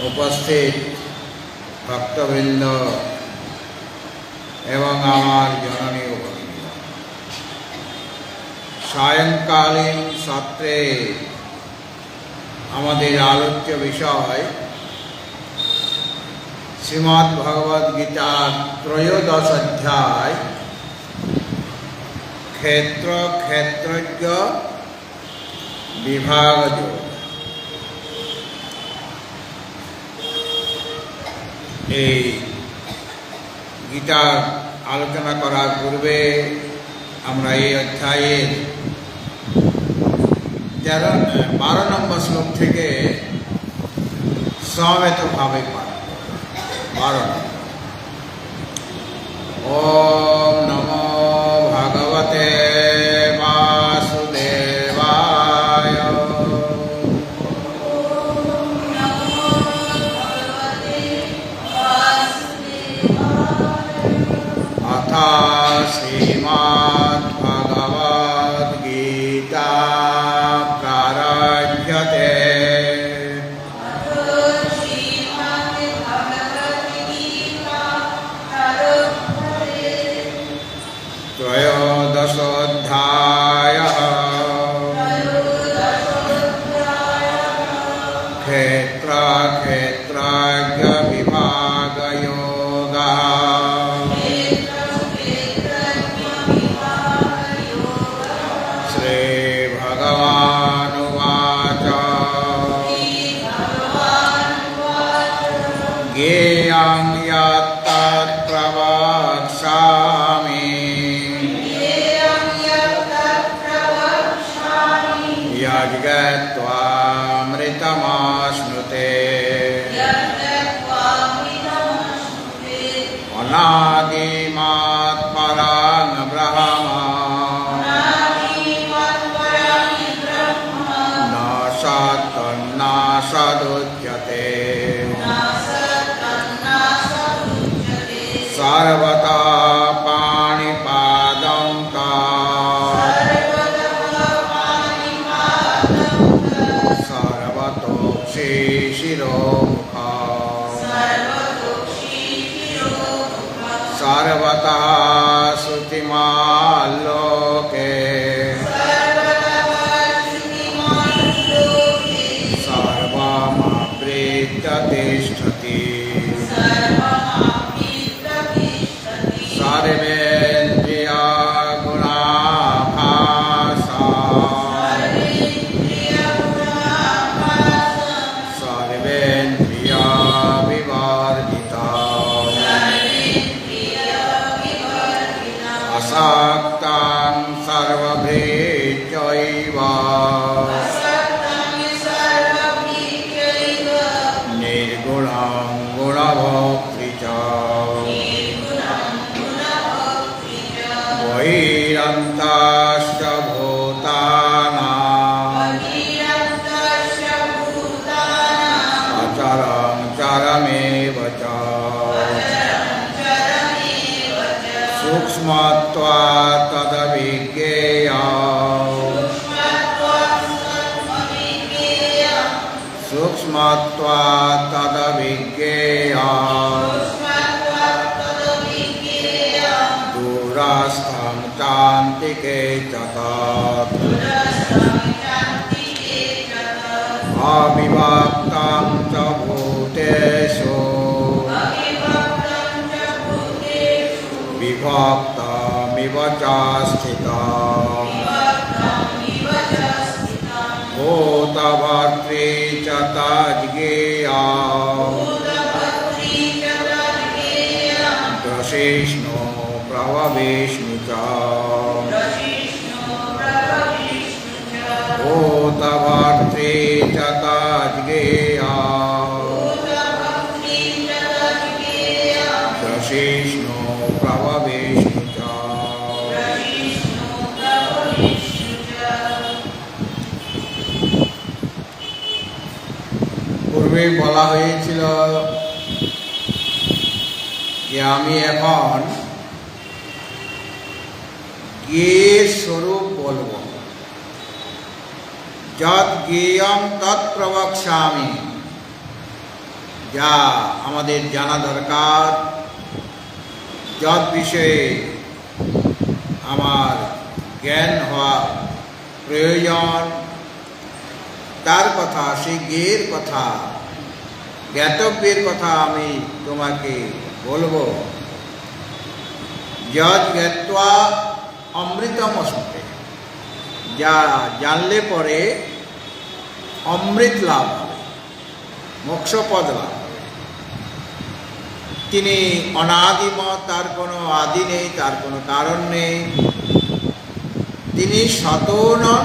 উপস্থিত ভক্তবৃন্দ এবং আমার জননী ও ভগিনীরা, সায়ংকালীন সত্রে আমাদের আলোচ্য বিষয় শ্রীমদ্ ভগবদ গীতার ত্রয়োদশ অধ্যায় ক্ষেত্র ক্ষেত্রজ্ঞ বিভাগযোগ। এই গীতার আলোচনা করার পূর্বে আমরা এই অধ্যায়ের 12 নম্বর শ্লোক থেকে সমবেতভাবে পাঠ করব। 12 ওম নমো ভগবতে বাসুদেবায় अथ श्रीमद्भगवद्गीता प्रारभ्यते। त्रयोदशोऽध्यायः क्षेत्र क्षेत्रज्ञ विभागयोगः। श्रीभगवानुवाच ज्ञेयं यत्तत् प्रवक्ष्यामि यज्ञत्वामृतमाश्नुते अनादिमत् परं ब्रह्म न सदुच्यते सर्वतः पाणिपादं सर्वतोक्षि शिरोमुखः सर्वतः श्रुतिमाल्लोके सर्वमप्रीत्य तिष्ठति सर्वेन्द्रिया गुणाभासा चरमेव च सूक्ष्मत्वात् तदविज्ञेयम् सूक्ष्मत्वात् तदविज्ञेयम् दूरस्थं चान्तिके च तत् अविभक्तं च भूतेषु विभक्तमिव च स्थितम् भूतभर्त्री च तज्ज्ञेयम् ग्रसिष्णु प्रभविष्णु च भूतभर्त्री च तज्ज्ञेयम् ग्रसिष्णु प्रभविष्णु च। পূর্বে বলা হয়েছিল যে আমি এখন জ্ঞেয়ের স্বরূপ বলব। যৎ জ্ঞেয়ং তৎ প্রবক্ষ্যামি, যা আমাদের জানা দরকার, যৎ বিষয়ে আমার জ্ঞান হওয়া প্রয়োজন, তার কথা, সেই জ্ঞেয়ের কথা, জ্ঞাতব্যের কথা আমি তোমাকে বলবো। যৎ জ্ঞাত্বা অমৃতমস্তে, যা জানলে পরে অমৃত লাভ হবে, মোক্ষপদ লাভ হবে। তিনি অনাদিমৎ, তার কোনো আদি নেই, তার কোনো কারণ নেই। তিনি সতও নন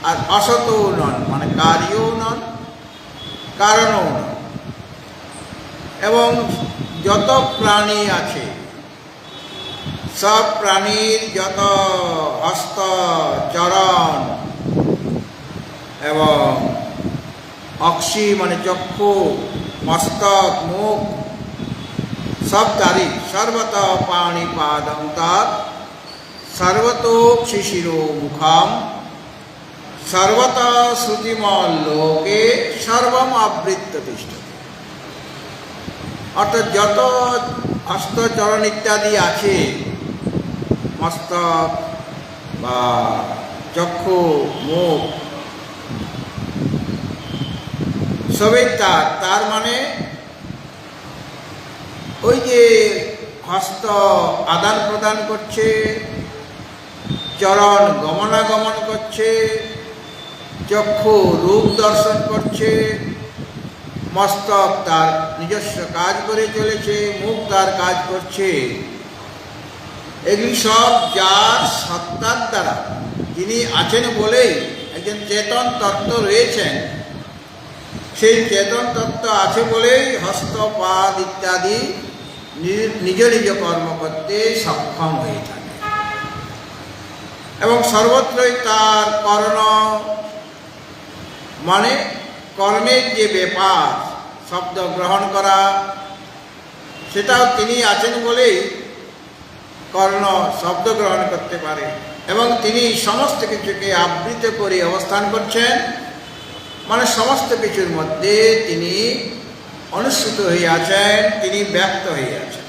আর অসতও নন, মানে কার্যও নন, কারণও নন। এবং যত প্রাণী আছে, সব প্রাণীর যত হস্ত, চরণ এবং অক্ষি মানে চক্ষু, মস্তক, মুখ, সব তারই সর্বত পাণিপাদং তৎ সর্বতোক্ষি শিরো মুখম সর্বত শ্রুতিমল লোকে সর্বম আবৃত্ত তিষ্ঠতি। অর্থাৎ যত হস্তচরণ ইত্যাদি আছে, মস্তক বা চক্ষু, মুখ, সবই তার মানে ওই যে হস্ত আদান প্রদান করছে, চরণ গমনাগমন করছে, চক্ষু রূপ দর্শন করছে, মস্তক তার নিজস্ব কাজ করে চলেছে, মুখ তার কাজ করছে। এগুলি সব যার সত্তার দ্বারা, যিনি আছেন বলেই, একজন চেতন তত্ত্ব রয়েছেন, সেই চেতন তত্ত্ব আছে বলেই হস্তপাদ ইত্যাদি নিজ নিজ কর্ম করতে সক্ষম হয়ে থাকে। এবং সর্বত্রই তার কর্ণ, মানে কর্ণের যে ব্যাপার, শব্দ গ্রহণ করা, সেটাও তিনি আছেন বলেই কর্ণ শব্দ গ্রহণ করতে পারে। এবং তিনি সমস্ত কিছুকে আবৃত করে অবস্থান করছেন, মানে সমস্ত কিছুর মধ্যে তিনি অনুসৃত হয়ে আছেন, তিনি ব্যক্ত হয়ে আছেন।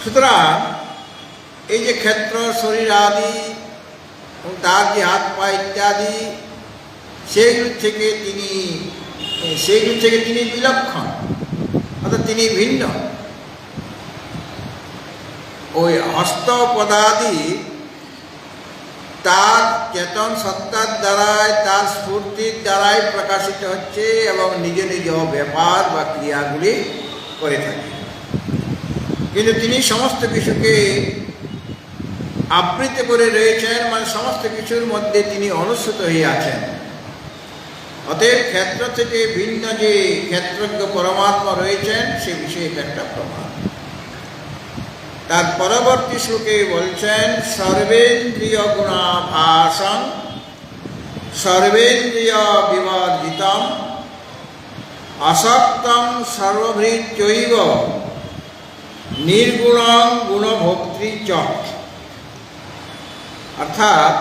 সুতরাং এই যে ক্ষেত্র, শরীর আদি এবং তার যে হাত পা ইত্যাদি, সেইগুলি থেকে তিনি বিলক্ষণ, অর্থাৎ তিনি ভিন্ন। ওই হস্তপদাদি তার চেতন সত্তার দ্বারাই, তার স্ফূর্তির দ্বারাই প্রকাশিত হচ্ছে এবং নিজ নিজ ব্যাপার বা ক্রিয়াগুলি করে থাকে। কিন্তু তিনি সমস্ত কিছুকে আবৃত করে রয়েছেন, মানে সমস্ত কিছুর মধ্যে তিনি অনুসৃত হয়ে আছেন। অতএব ক্ষেত্র থেকে ভিন্ন যে ক্ষেত্রজ্ঞ পরমাত্মা রয়েছেন, সে বিষয়ে একটা প্রমাণ। তার পরবর্তী শ্লোকে বলছেন, সর্বেন্দ্রিয় গুণাভাসং সর্বেন্দ্রিয় বিবর্জিতম আসক্তং সর্বভৃত্যৈব নির্গুণং গুণভোক্তৃ চ। অর্থাৎ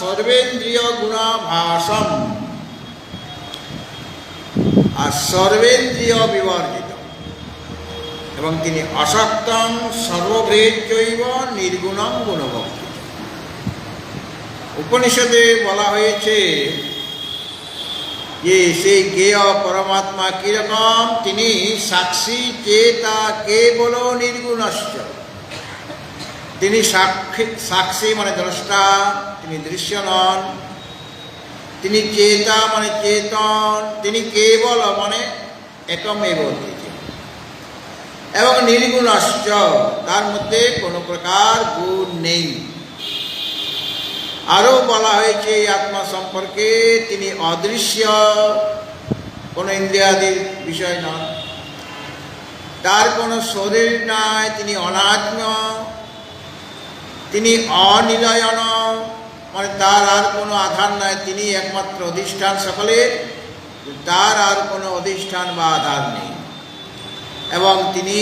সর্বেন্দ্রিয় গুণাভাসম আর সর্বেন্দ্রিয় বিবর্জিত, এবং তিনি আসক্তং সর্বভৃত্যৈব নির্গুণং গুণভোক্তৃ। উপনিষদে বলা হয়েছে যে সেই জ্ঞেয় পরমাত্মা কিরকম, তিনি সাক্ষী চেতা কেবল নির্গুণশ্চ। তিনি সাক্ষী মানে দ্রষ্টা, তিনি দৃশ্য নন। তিনি চেতা মানে চেতন, তিনি কেবল মানে একমেব অদ্বিতীয়, এবং নির্গুণশ্চ, তার মধ্যে কোনো প্রকার গুণ নেই। আরও বলা হয়েছে এই আত্মা সম্পর্কে, তিনি অদৃশ্য, কোনো ইন্দ্রিয়াদির বিষয় নন, তার কোনো শরীর নাই, তিনি অনাত্ম, তিনি অনিলয়ন, মানে তার আর কোনো আধার নাই, তিনি একমাত্র অধিষ্ঠান সকলের, তার আর কোনো অধিষ্ঠান বা আধার নেই, এবং তিনি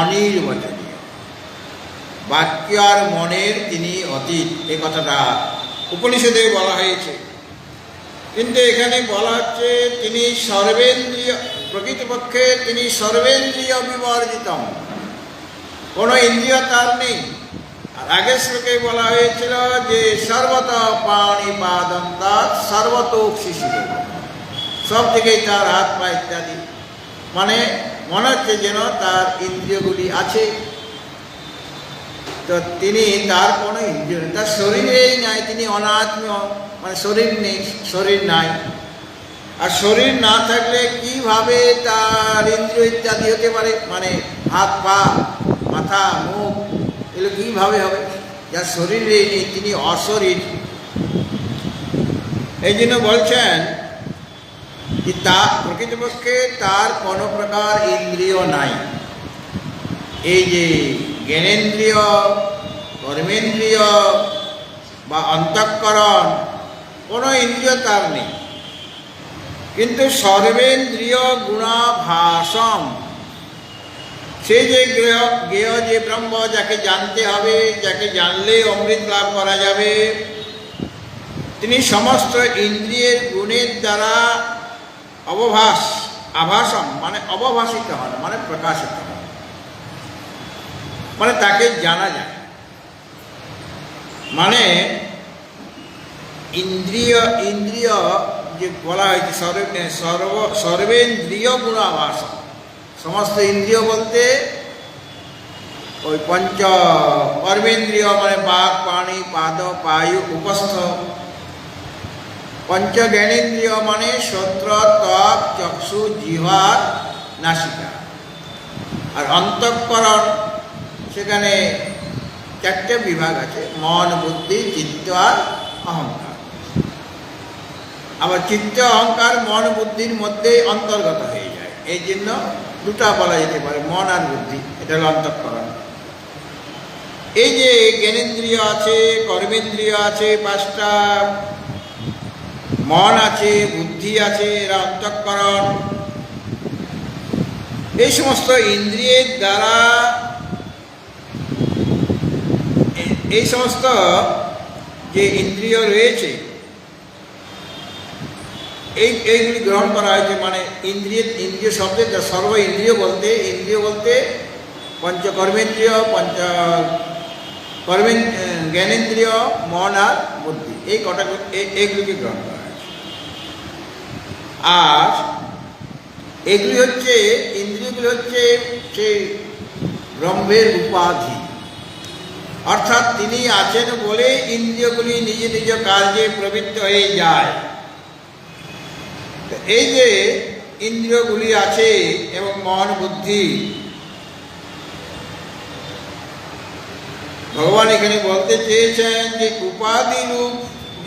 অনির্বচনীয়, বাক্য আর মনের তিনি অতীত। এই কথাটা উপনিষদে বলা হয়েছে। কিন্তু এখানে বলা হচ্ছে তিনি সর্বেন্দ্রিয়, প্রকৃতপক্ষে তিনি সর্বেন্দ্রিয় বিবর্জিতম, কোনো ইন্দ্রিয় তার নেই। আর আগের শ্লোকে বলা হয়েছিল যে সর্বত পাণিপাদম তার সর্বতোক শিশির, সব দিকেই তার হাত পা ইত্যাদি, মানে মনে হচ্ছে যেন তার ইন্দ্রিয়গুলি আছে। তো তিনি, তার কোনো ইন্দ্রিয় নেই, তার শরীরেই নাই, তিনি অনাত্ম, মানে শরীর নেই, শরীর নাই। আর শরীর না থাকলে কিভাবে তার ইন্দ্রিয় ইত্যাদি হতে পারে, মানে হাত পা মাথা মুখ, এগুলো কীভাবে হবে? যার শরীরেই নেই তিনি অশরীর। এই জন্য বলছেন যে তা প্রকৃতপক্ষে তার কোনো প্রকার ইন্দ্রিয় নাই। এই যে জ্ঞানেন্দ্রিয়, কর্মেন্দ্রিয় বা অন্তঃকরণ, কোনো ইন্দ্রিয় তার নেই। কিন্তু সর্বেন্দ্রিয় গুণাভাসম, সেই যে জ্ঞেয় যে ব্রহ্ম, যাকে জানতে হবে, যাকে জানলে অমৃত লাভ করা যাবে, তিনি সমস্ত ইন্দ্রিয়ের গুণের দ্বারা আভাসম মানে অবভাসিত হন, মানে প্রকাশিত হন, মানে তাকে জানা যায়। মানে ইন্দ্রিয় যে বলা হয়েছে সর্বেন্দ্রিয় গুণাভাস, সমস্ত ইন্দ্রিয় বলতে ওই পঞ্চ কর্মেন্দ্রিয়, মানে বাক পাণি পাদ পায়ু উপস্থ। পঞ্চ জ্ঞানেন্দ্রিয় মানে শ্রোত্র ত্বক চক্ষু জিহ্বার নাসিকা। আর অন্তঃকরণ, সেখানে চারটে বিভাগ আছে, মন বুদ্ধি চিত্ত আর অহংকার। আবার চিত্ত অহংকার মন বুদ্ধির মধ্যে অন্তর্গত হয়ে যায়, এই জন্য দুটা বলা যেতে পারে, মন আর বুদ্ধি, এটা হল অন্তঃকরণ। এই যে জ্ঞানেন্দ্রিয় আছে, কর্মেন্দ্রিয় আছে পাঁচটা, মন আছে, বুদ্ধি আছে, এরা অন্তঃকরণ। এই সমস্ত ইন্দ্রিয়ের দ্বারা, এই সমস্ত যে ইন্দ্রিয় রয়েছে এইগুলি গ্রহণ করা হয়েছে। মানে ইন্দ্রিয় শব্দের সর্ব ইন্দ্রিয় বলতে পঞ্চকর্মেন্দ্রিয়, জ্ঞানেন্দ্রিয়, মন আর বুদ্ধি, এই কটা এইগুলিকে গ্রহণ করা হয়েছে। আর এগুলি হচ্ছে, ইন্দ্রিয়গুলি হচ্ছে সেই ব্রহ্মের উপাধি, অর্থাৎ তিনি আছেন বলে ইন্দ্রিয়গুলি নিজ নিজ কার্যে প্রবৃত্ত হয়ে যায়। এই যে ইন্দ্রিয়গুলি আছে এবং মন বুদ্ধি, ভগবান এখানে বলতে চেয়েছেন যে উপাধি রূপ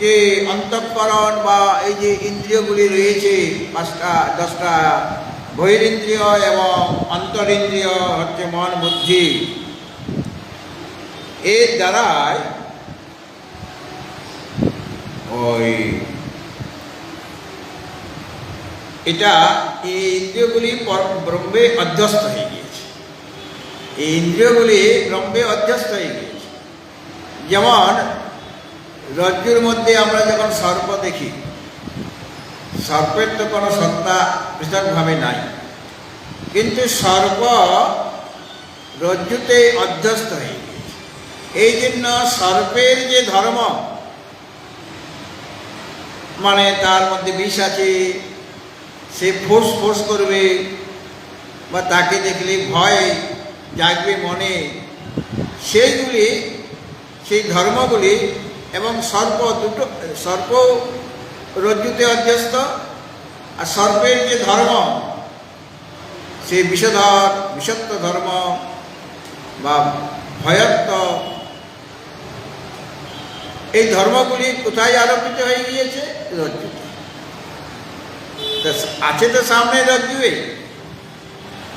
যে অন্তঃকরণ বা এই যে ইন্দ্রিয়গুলি রয়েছে, 10টা বহিরিন্দ্রিয় এবং অন্তরিন্দ্রিয় হচ্ছে মন বুদ্ধি, এর দ্বারাই ওই এটা এই ইন্দ্রিয়গুলি ব্রহ্মে অধ্যস্ত হয়ে গিয়েছে। এই ইন্দ্রিয়গুলি ব্রহ্মে অধ্যস্ত হয়ে গিয়েছে। যেমন রজ্জুর মধ্যে আমরা যখন সর্প দেখি, সর্পের তো কোনো সত্তা পৃথকভাবে নাই, কিন্তু সর্প রজ্জুতে অধ্যস্ত হয়ে গিয়েছে। এই জন্য সর্পের যে ধর্ম, মানে তার মধ্যে বিষ আছে, সে ফোঁস ফোঁস করবে বা তাকে দেখলে ভয় জাগবে মনে, সেইগুলি, সেই ধর্মগুলি, এবং সর্প দুটো, সর্প রজ্জুতে অধ্যস্ত, আর সর্পের যে ধর্ম, সে বিষধর, বিষত্ব ধর্ম বা ভয়ত্ব, এই ধর্মগুলি কোথায় আরোপিত হয়ে গিয়েছে? রজ্জুতে। আছে তো সামনে রজ্জুয়ে,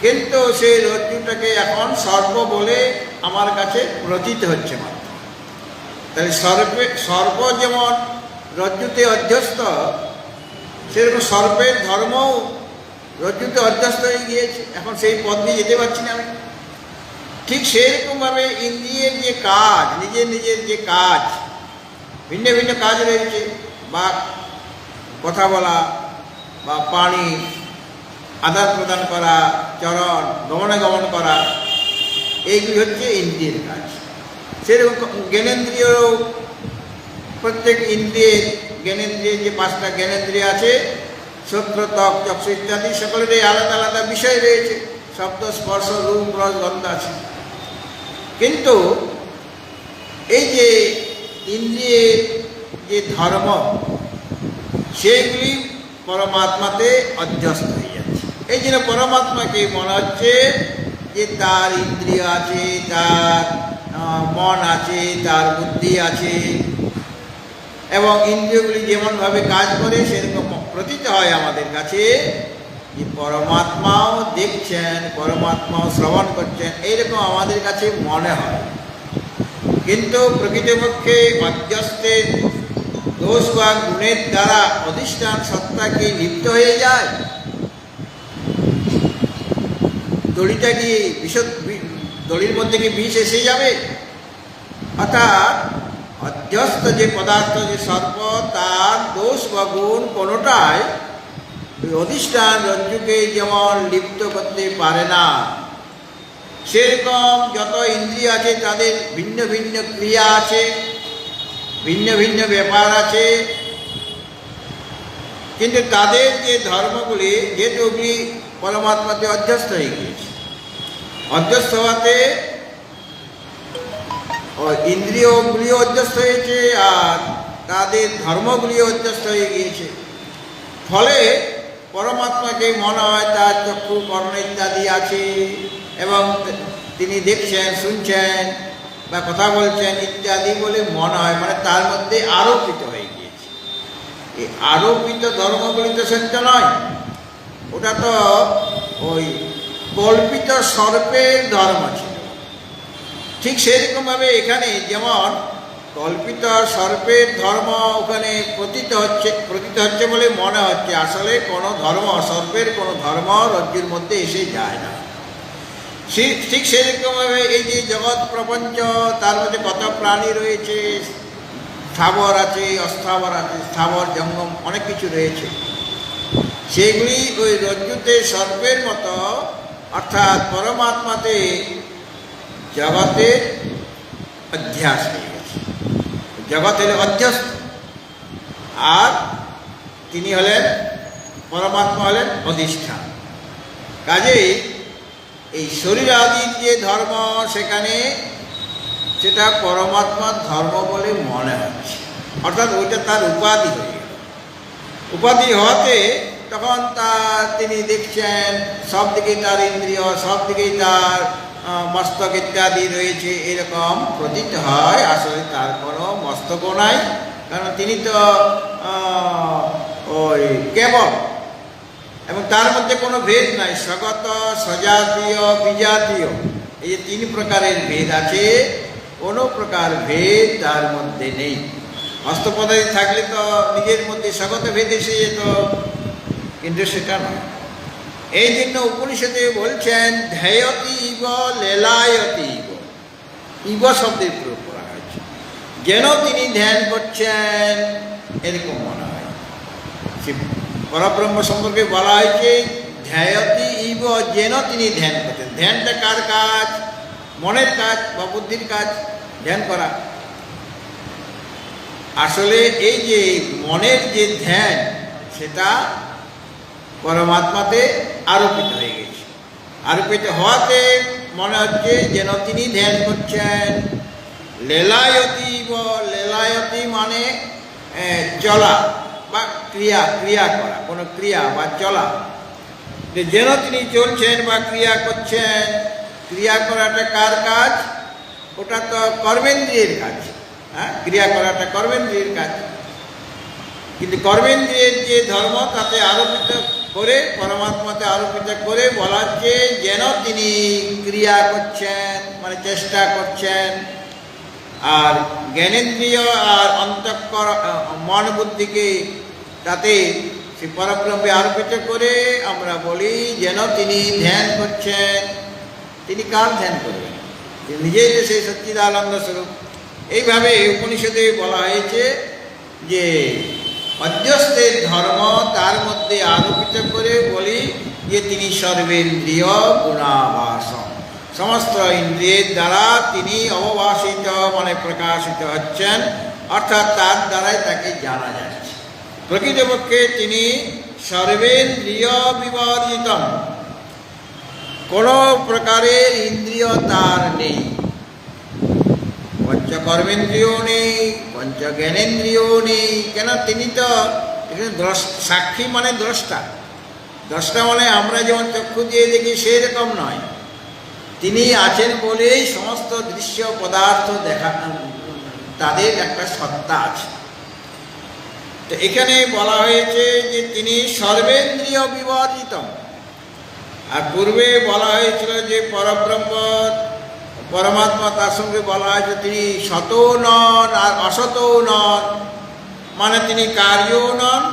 কিন্তু সেই রজ্জুটাকে এখন সর্প বলে আমার কাছে প্রতীত হচ্ছে মাত্র। তাহলে সর্প যেমন রজ্জুতে অধ্যস্ত, সেরকম সর্পের ধর্মও রজ্জুতে অধ্যস্ত হয়ে গিয়েছে। এখন সেই পথ দিয়ে যেতে পারছি না আমি। ঠিক সেরকমভাবে ইন্দ্রিয়ের যে কাজ, নিজের নিজের যে কাজ, ভিন্ন ভিন্ন কাজ রয়েছে, বা কথা বলা, বা পানি আদান প্রদান করা, চরণ গমনাগমন করা, এইগুলি হচ্ছে ইন্দ্রিয়ের কাজ। সেরকম জ্ঞানেন্দ্রিয়, প্রত্যেক ইন্দ্রিয়ের, জ্ঞানেন্দ্রিয়ের যে 5টা জ্ঞানেন্দ্রিয় আছে, শ্রোত্র, ত্বক, চক্ষু ইত্যাদি, সকলেরই আলাদা আলাদা বিষয় রয়েছে, শব্দ, স্পর্শ, রূপ, রস, গন্ধ আছে। কিন্তু এই যে ইন্দ্রিয়ের যে ধর্ম, সেগুলি পরমাত্মাতে অধ্যস্ত হয়ে যাচ্ছে। এই জন্য পরমাত্মাকে মনে হচ্ছে যে তার ইন্দ্রিয় আছে, তার মন আছে, তার বুদ্ধি আছে, এবং ইন্দ্রিয়গুলি যেমনভাবে কাজ করে সেরকম প্রতীত হয় আমাদের কাছে যে পরমাত্মাও দেখছেন, পরমাত্মাও শ্রবণ করছেন, এইরকম আমাদের কাছে মনে হয়। কিন্তু প্রকৃতপক্ষে অধ্যস্তের দোষ বা গুণের দ্বারা অধিষ্ঠান সত্তা কি লিপ্ত হয়ে যায়? দড়িটা কি দড়ির মধ্যে কি বিষ এসে যাবে? অর্থাৎ অধ্যস্ত যে পদার্থ, যে সর্প, তার দোষ বা গুণ কোনোটাই অধিষ্ঠান রজ্জুকে যেমন লিপ্ত করতে পারে না, সেরকম যত ইন্দ্রিয় আছে তাদের ভিন্ন ভিন্ন ক্রিয়া আছে, ভিন্ন ভিন্ন ব্যাপার আছে, কিন্তু তাদের যে ধর্মগুলি, যেহেতু ওগুলি পরমাত্মাতে অধ্যস্ত হয়ে গিয়েছে, অধ্যস্ত হওয়াতে ইন্দ্রিয়গুলিও অধ্যস্ত হয়েছে, আর তাদের ধর্মগুলিও অধ্যস্ত হয়ে গিয়েছে। ফলে পরমাত্মাকে মনে হয় তার চক্ষু, কর্ণ ইত্যাদি আছে, এবং তিনি দেখছেন, শুনছেন বা কথা বলছেন ইত্যাদি বলে মনে হয়, মানে তার মধ্যে আরোপিত হয়ে গিয়েছে। এই আরোপিত ধর্মগুলি তো সত্য নয়, ওটা তো ওই কল্পিত সর্পের ধর্ম ছিল। ঠিক সেরকমভাবে এখানে যেমন কল্পিত সর্পের ধর্ম ওখানে প্রতীত হচ্ছে বলে মনে হচ্ছে, আসলে কোনো ধর্ম, সর্পের কোনো ধর্ম রজ্জুর মধ্যে এসে যায় না। ঠিক সেরকমভাবে এই যে জগৎ প্রপঞ্চ, তার মধ্যে কত প্রাণী রয়েছে, স্থাবর আছে, অস্থাবর আছে, স্থাবর জঙ্গম অনেক কিছু রয়েছে, সেগুলি ওই রজ্জুতে সর্পের মতো, অর্থাৎ পরমাত্মাতে জগতের অধ্যাস হয়ে গেছে। জগতের অধ্যস্ত, আর তিনি হলেন, পরমাত্মা হলেন অধিষ্ঠান। কাজেই এই শরীর আদির যে ধর্ম, সেখানে সেটা পরমাত্মার ধর্ম বলে মনে হচ্ছে, অর্থাৎ ওইটা তার উপাধি হয়ে গেল। উপাধি হওয়াতে তখন তিনি দেখছেন সব দিকেই তার ইন্দ্রিয়, সব দিকেই তার মস্তক ইত্যাদি রয়েছে, এরকম প্রতীত হয়। আসলে তার কোনো মস্তকও নাই, কারণ তিনি তো ওই কেবল, এবং তার মধ্যে কোনো ভেদ নাই। স্বগত, সজাতীয়, বিজাতীয়, এই যে 3 প্রকারের ভেদ আছে, কোনো প্রকার ভেদ তার মধ্যে নেই। হস্তপদার্থ থাকলে তো নিজের মধ্যে স্বগত ভেদ এসে যেত, কিন্তু সেটা নয়। এই জন্য উপনিষদে বলছেন ধ্যায়তি ইব লেলায়তি ইব, ইব শব্দের প্রয়োগ করা হয়েছে, যেন তিনি ধ্যান করছেন এরকম মনে হয়। সে পরব্রহ্ম সম্পর্কে বলা হয়েছে ধ্যায়তি ইব, যেন তিনি ধ্যান করছেন। ধ্যানটা কার কাজ? মনের কাজ বা বুদ্ধির কাজ, ধ্যান করা। আসলে এই যে মনের যে ধ্যান, সেটা পরমাত্মাতে আরোপিত হয়ে গেছে। আরোপিত হওয়াতে মনে হচ্ছে যেন তিনি ধ্যান করছেন। লেলায়তি লেলায়তি মানে চলা বা ক্রিয়া করা, কোনো ক্রিয়া বা চলা, যেন তিনি চলছেন বা ক্রিয়া করছেন। ক্রিয়া করাটা কার কাজ? ওটা তো কর্মেন্দ্রিয়ের কাজ। হ্যাঁ, ক্রিয়া করাটা কর্মেন্দ্রিয়ের কাজ, কিন্তু কর্মেন্দ্রিয়ের যে ধর্ম তাতে আরোপিত করে, পরমাত্মাতে আরোপিত করে বলা হচ্ছে যেন তিনি ক্রিয়া করছেন, মানে চেষ্টা করছেন। আর জ্ঞানেন্দ্রিয় আর অন্তঃকর মন বুদ্ধিকে তাতে সে পরব্রহ্মে আরোপিত করে আমরা বলি যেন তিনি ধ্যান করছেন। তিনি কার ধ্যান করবেন? তিনি নিজেই যে সেই সচ্চিদানন্দ স্বরূপ। এইভাবে উপনিষদে বলা হয়েছে যে অধ্যস্থের ধর্ম তার মধ্যে আরোপিত করে বলি যে তিনি সর্বেন্দ্রিয় গুণাবাসন, সমস্ত ইন্দ্রিয়ের দ্বারা তিনি অবভাসিত মানে প্রকাশিত হচ্ছেন, অর্থাৎ তার দ্বারাই তাকে জানা যাচ্ছে। প্রকৃতপক্ষে তিনি সর্বেন্দ্রিয় বিবর্জিতম, কোনো প্রকারের ইন্দ্রিয় তার নেই। পঞ্চকর্মেন্দ্রিয় নেই, পঞ্চ জ্ঞানেন্দ্রিয় নেই। কেন? তিনি তো এখানে সাক্ষী মানে দ্রষ্টা। দ্রষ্টা মানে আমরা যেমন চক্ষু দিয়ে দেখি সেই রকম নয়। তিনি আছেন বলেই সমস্ত দৃশ্য পদার্থ দেখা, তাদের একটা সত্তা আছে। তো এখানে বলা হয়েছে যে তিনি সর্বেন্দ্রিয় বিবর্জিত। আর পূর্বে বলা হয়েছিল যে পরব্রহ্ম পরমাত্মা, তার সঙ্গে বলা হয়েছে তিনি সতও নন আর অসতও নন, মানে তিনি কার্যও নন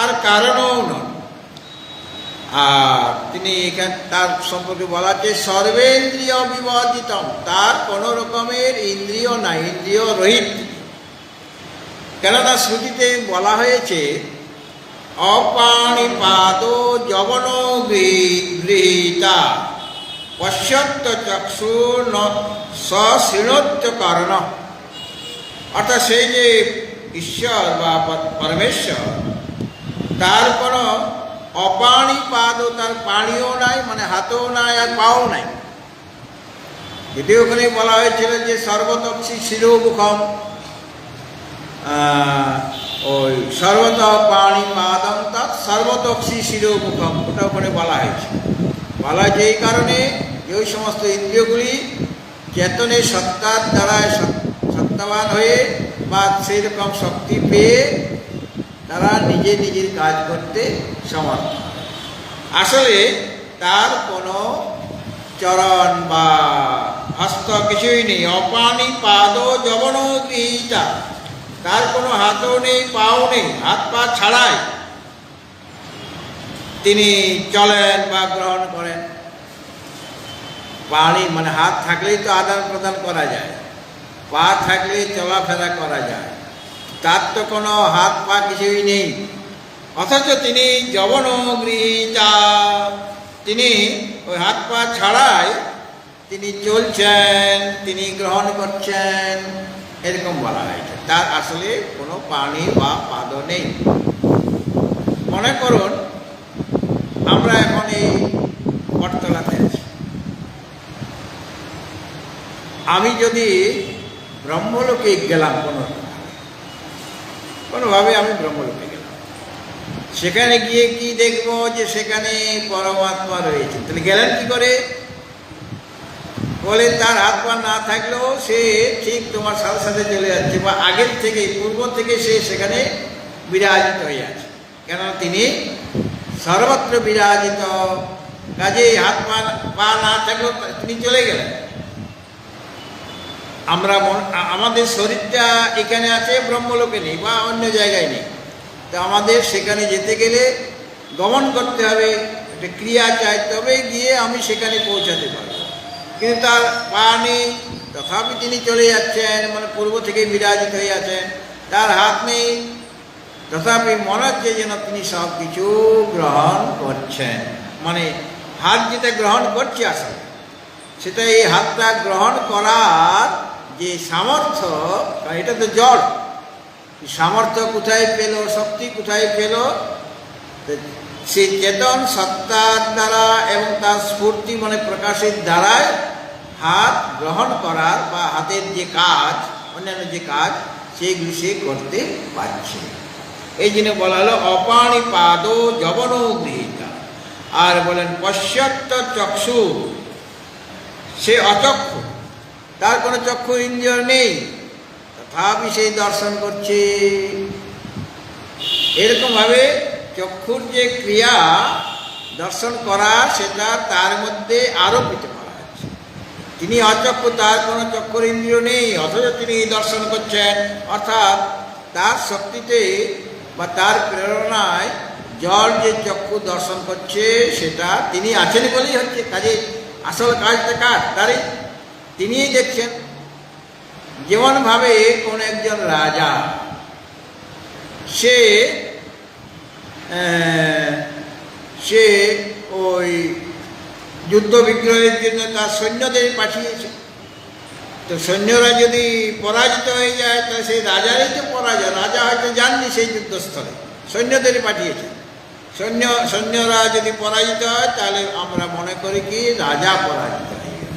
আর কারণও নন। আর তিনি এখানে তার সম্পর্কে বলা হচ্ছে সর্বেন্দ্রিয় বিবর্জিতম, তার কোনো রকমের ইন্দ্রিয় নাই, ইন্দ্রিয় রহিত। কেননা শ্রুতিতে বলা হয়েছে অপাণিপাদ যবন গৃহীতা পশ্যত্য চক্ষু সশৃণোত্য কারণ। অর্থাৎ সেই যে ঈশ্বর বা পরমেশ্বর, তার কোনো অপাণিপাদ, তার পানিও নাই, মানে হাতও নাই আর পাও নাই। যদিও ওখানে বলা হয়েছিল যে সর্বতক্ষী শিরোমুখম, ওই সর্বত পাণিপাদম তৎ সর্বতক্ষী শিরোমুখম, ওটা ওখানে বলা হয়েছে। বলা হয়েছে এই কারণে যে ওই সমস্ত ইন্দ্রিয়গুলি চেতনের সত্তার দ্বারা সত্তাবান হয়ে বা সেই রকম শক্তি পেয়ে তারা নিজের কাজ করতে সমর্থ। আসলে তার কোনো চরণ বা হস্ত কিছুই নেই। অপাণিপাদ যবন গৃহীতা, তার কোনো হাতও নেই, পাও নেই, হাত পা ছাড়াই তিনি চলেন বা গ্রহণ করেন। পানি মানে হাত থাকলেই তো আদান প্রদান করা যায়, পা থাকলে চলাফেরা করা যায়, তার তো কোনো হাত পা কিছুই নেই। অথচ তিনি যবন গৃহীতা, তিনি ওই হাত পা ছাড়াই তিনি চলছেন, তিনি গ্রহণ করছেন, এরকম বলা হয়েছে। তার আসলে কোনো পানি বা পাদ নেই। মনে করুন আমরা এখন এই বটতলাতে আছি, আমি যদি ব্রহ্মলোকে গেলাম, কোনোভাবে আমি ব্রহ্মলোকে গেলাম, সেখানে গিয়ে কি দেখবো যে সেখানে পরমাত্মা রয়েছে। তাহলে গেলেন কি করে? বলে তার হাত পা না থাকলেও সে ঠিক তোমার সাথে সাথে চলে যাচ্ছে, বা আগের থেকে পূর্ব থেকে সে সেখানে বিরাজিত হয়ে আছে। কেন? তিনি সর্বত্র বিরাজিত, কাজেই হাত পা না থাকলেও তিনি চলে গেলেন। আমরা আমাদের শরীরটা এখানে আছে, ব্রহ্মলোকে নেই বা অন্য জায়গায় নেই। তো আমাদের সেখানে যেতে গেলে গমন করতে হবে, একটা ক্রিয়া চাই, তবে গিয়ে আমি সেখানে পৌঁছাতে পারব। কিন্তু তার পা নেই, তথাপি তিনি চলে যাচ্ছেন, মানে পূর্ব থেকে বিরাজিত হয়ে আছেন। তার হাত নেই, তথাপি মনে হচ্ছে যেন তিনি সব কিছু গ্রহণ করছেন। মানে হাত যেটা গ্রহণ করছে আসলে, সেটা এই হাতটা গ্রহণ করার যে সামর্থ্য, এটা তো জড়, সামর্থ্য কোথায় পেল, শক্তি কোথায় পেল? সেই চেতন সত্তার দ্বারা এবং তার স্ফূর্তি মানে প্রকাশের দ্বারাই হাত গ্রহণ করার বা হাতের যে কাজ, অন্যান্য যে কাজ, সেগুলি সে করতে পারছে। এই জন্য বলা হলো অপাণিপাদ যবন গৃহীতা। আর বলেন পশ্চাত্য চক্ষু, সে অচক্ষু, তার কোনো চক্ষু ইন্দ্রিয় নেই, তথাপি সেই দর্শন করছে। এরকমভাবে চক্ষুর যে ক্রিয়া দর্শন করা, সেটা তার মধ্যে আরোপিত করা হচ্ছে। তিনি অচক্ষু, তার কোনো চক্ষুর ইন্দ্রিয় নেই, অথচ তিনি দর্শন করছেন। অর্থাৎ তার শক্তিতে বা তার প্রেরণায় জল যে চক্ষু দর্শন করছে, সেটা তিনি আছেন বলেই হচ্ছে। কাজে আসল কাজটা কার? তারই, তিনিই দেখছেন। যেমনভাবে কোন একজন রাজা, সে ওই যুদ্ধ বিগ্রহের জন্য তার সৈন্যদের পাঠিয়েছে। তো সৈন্যরা যদি পরাজিত হয়ে যায়, তাহলে সেই রাজারই তো পরাজয়। রাজা হয়তো যাননি সেই যুদ্ধস্থলে, সৈন্যদের পাঠিয়েছে। সৈন্যরা যদি পরাজিত হয়, তাহলে আমরা মনে করি কি রাজা পরাজিত হয়ে গেল।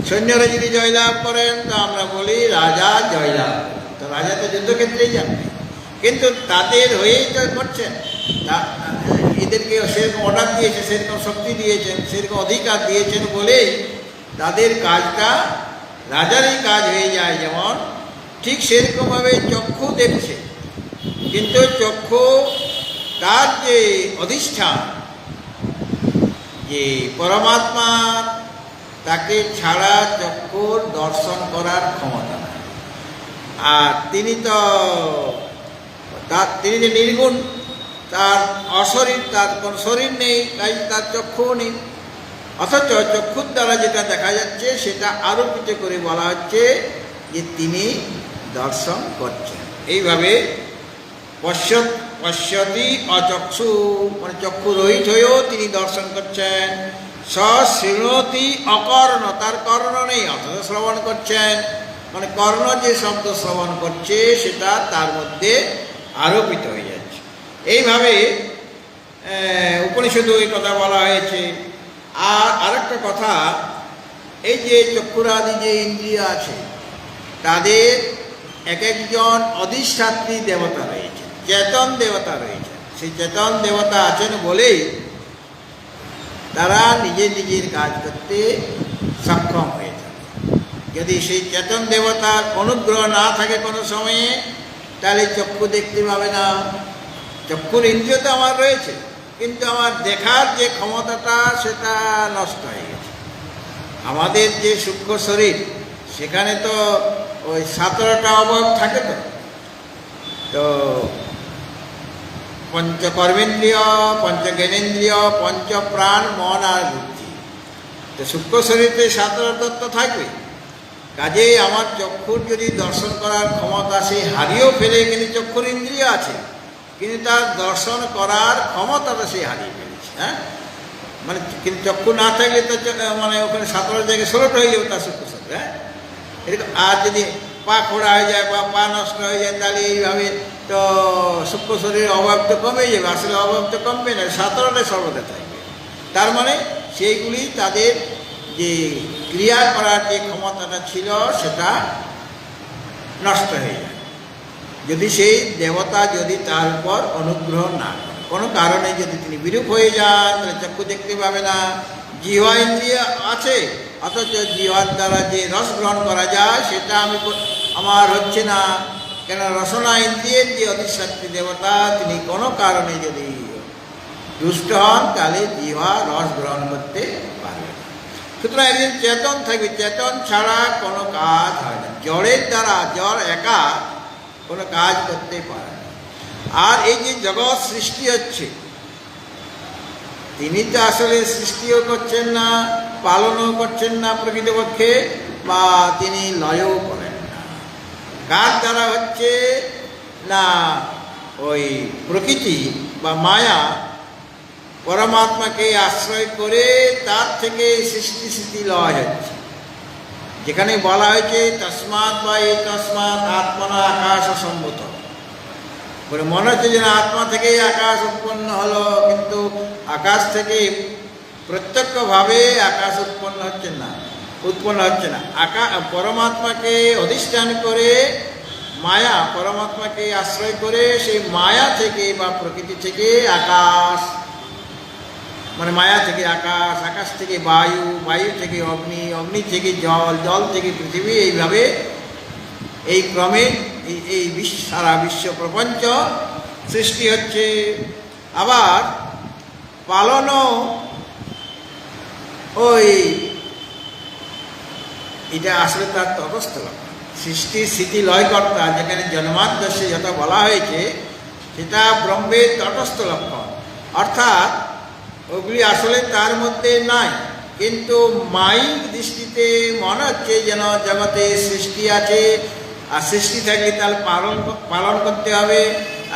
সৈন্যরা যদি জয়লাভ করেন, তো আমরা বলি রাজা জয়লাভ। তো রাজা তো যুদ্ধক্ষেত্রেই যাননি, কিন্তু তাদের হয়েই তো করছেন। এদেরকে সেরকম অর্ডার দিয়েছে, সেরকম শক্তি দিয়েছেন, সেরকম অধিকার দিয়েছেন বলেই তাদের কাজটা রাজারই কাজ হয়ে যায়। যেমন ঠিক সেরকমভাবে চক্ষু দেখছে, কিন্তু চক্ষু তার যে অধিষ্ঠান, যে পরমাত্মা, তাকে ছাড়া চক্ষুর দর্শন করার ক্ষমতা নাই। আর তিনি যে নির্গুণ, তার অশরীর, তার কোন শরীর নেই, তাই তার চক্ষু নেই। অথচ চক্ষুর দ্বারা যেটা দেখা যাচ্ছে, সেটা আরোপিত করে বলা হচ্ছে যে তিনি দর্শন করছেন। এইভাবে পশ্যতি অচক্ষু, মানে চক্ষু রহিত হয়েও তিনি দর্শন করছেন। শৃণোতি অকর্ণ, তার কর্ণ নেই, অথচ শ্রবণ করছেন। মানে কর্ণ যে শব্দ শ্রবণ করছে, সেটা তার মধ্যে আরোপিত হয়ে যাচ্ছে। এইভাবে উপনিষদে এই কথা বলা হয়েছে। আর আরেকটা কথা, এই যে চক্ষুরাদি যে ইন্দ্রিয় আছে, তাদের এক একজন অধিষ্ঠাত্রী দেবতা রয়েছে, চেতন দেবতা রয়েছে। সেই চেতন দেবতা আছেন বলেই তারা নিজের নিজের কাজ করতে সক্ষম হয়ে থাকে। যদি সেই চেতন দেবতার অনুগ্রহ না থাকে কোনো সময়ে, তাহলে চক্ষু দেখতে পাবে না। চক্ষুর ইন্দ্রিয় তো আমার রয়েছে, কিন্তু আমার দেখার যে ক্ষমতাটা, সেটা নষ্ট হয়ে গেছে। আমাদের যে সূক্ষ্ম শরীর, সেখানে তো ওই 17টা অবয়ব থাকে। তো পঞ্চকর্মেন্দ্রিয়, পঞ্চজ্ঞানেন্দ্রিয়, পঞ্চপ্রাণ, মন আর বুদ্ধি। তো সূক্ষ্ম শরীরে 17 তত্ত্ব থাকবে। কাজেই আমার চক্ষুর যদি দর্শন করার ক্ষমতা সে হারিয়েও ফেলে, কিন্তু চক্ষুর ইন্দ্রিয় আছে, কিন্তু তার দর্শন করার ক্ষমতাটা সে হারিয়ে ফেলেছে। হ্যাঁ, মানে কিন্তু চক্ষু না থাকলে তো মানে ওখানে 17 জায়গায় 16টা হয়ে যাবে তার সূক্ষ্ম শরীর। হ্যাঁ, এরকম। আর যদি পা খোড়া হয়ে যায় বা পা নষ্ট হয়ে যায়, তাহলে এইভাবে তো সূক্ষ্ম শরীরের অভাব তো কমে যাবে। আসলে অভাব তো কমবে না, 17টা সর্বদা থাকবে। তার মানে সেইগুলি তাদের যে ক্রিয়া করার যে ক্ষমতাটা ছিল, সেটা নষ্ট হয়ে যায় যদি সেই দেবতা যদি তার উপর অনুগ্রহ না করে। কোনো কারণে যদি তিনি বিরূপ হয়ে যান, তাহলে চক্ষু দেখতে পাবে না। জিহ্বা ইন্দ্রিয় আছে, অথচ জিহ্বার দ্বারা যে রস গ্রহণ করা যায়, সেটা আমার হচ্ছে না। কেন? রসনা ইন্দ্রিয়ের যে অধিষ্ঠাত্রী দেবতা, তিনি কোনো কারণে যদি দুষ্ট হন, তাহলে জিহ্বা রস গ্রহণ করতে পারবে না। সুতরাং একদিন চেতন থাকবে, চেতন ছাড়া কোনো কাজ হয় না। জড়ের দ্বারা, জড় একা কোনো কাজ করতে পারে না। আর এই যে জগৎ সৃষ্টি হচ্ছে, তিনি তো আসলে সৃষ্টিও করছেন না, পালনও করছেন না প্রকৃতপক্ষে, বা তিনি লয়ও করেন না। কার দ্বারা হচ্ছে না, ওই প্রকৃতি বা মায়া পরমাত্মাকে আশ্রয় করে তার থেকে সৃষ্টি স্থিতি লয় হচ্ছে। যেখানে বলা হয়েছে তসমাৎ বা এই তসমাৎ আত্মনা আকাশ সম্ভূত, বলে মনে হচ্ছে যেন আত্মা থেকেই আকাশ উৎপন্ন হলো, কিন্তু আকাশ থেকে প্রত্যক্ষভাবে আকাশ উৎপন্ন হচ্ছে না। পরমাত্মাকে অধিষ্ঠান করে মায়া, পরমাত্মাকে আশ্রয় করে সেই মায়া থেকে বা প্রকৃতি থেকে আকাশ, মানে মায়া থেকে আকাশ, আকাশ থেকে বায়ু, বায়ু থেকে অগ্নি, অগ্নি থেকে জল, জল থেকে পৃথিবী, এইভাবে এই ক্রমে এই সারা বিশ্ব প্রপঞ্চ সৃষ্টি হচ্ছে। আবার পালনও ওই এটা আসলে তার তটস্থ লক্ষণ। সৃষ্টি স্থিতি লয়কর্তা, যেখানে জন্মাদ্যস্যে যত বলা হয়েছে সেটা ব্রহ্মের তটস্থ লক্ষণ, অর্থাৎ ওগুলি আসলে তার মধ্যে নাই, কিন্তু মায়িক দৃষ্টিতে মনে হচ্ছে যেন জগতে সৃষ্টি আছে, আর সৃষ্টি থাকলে তার পালন করতে হবে,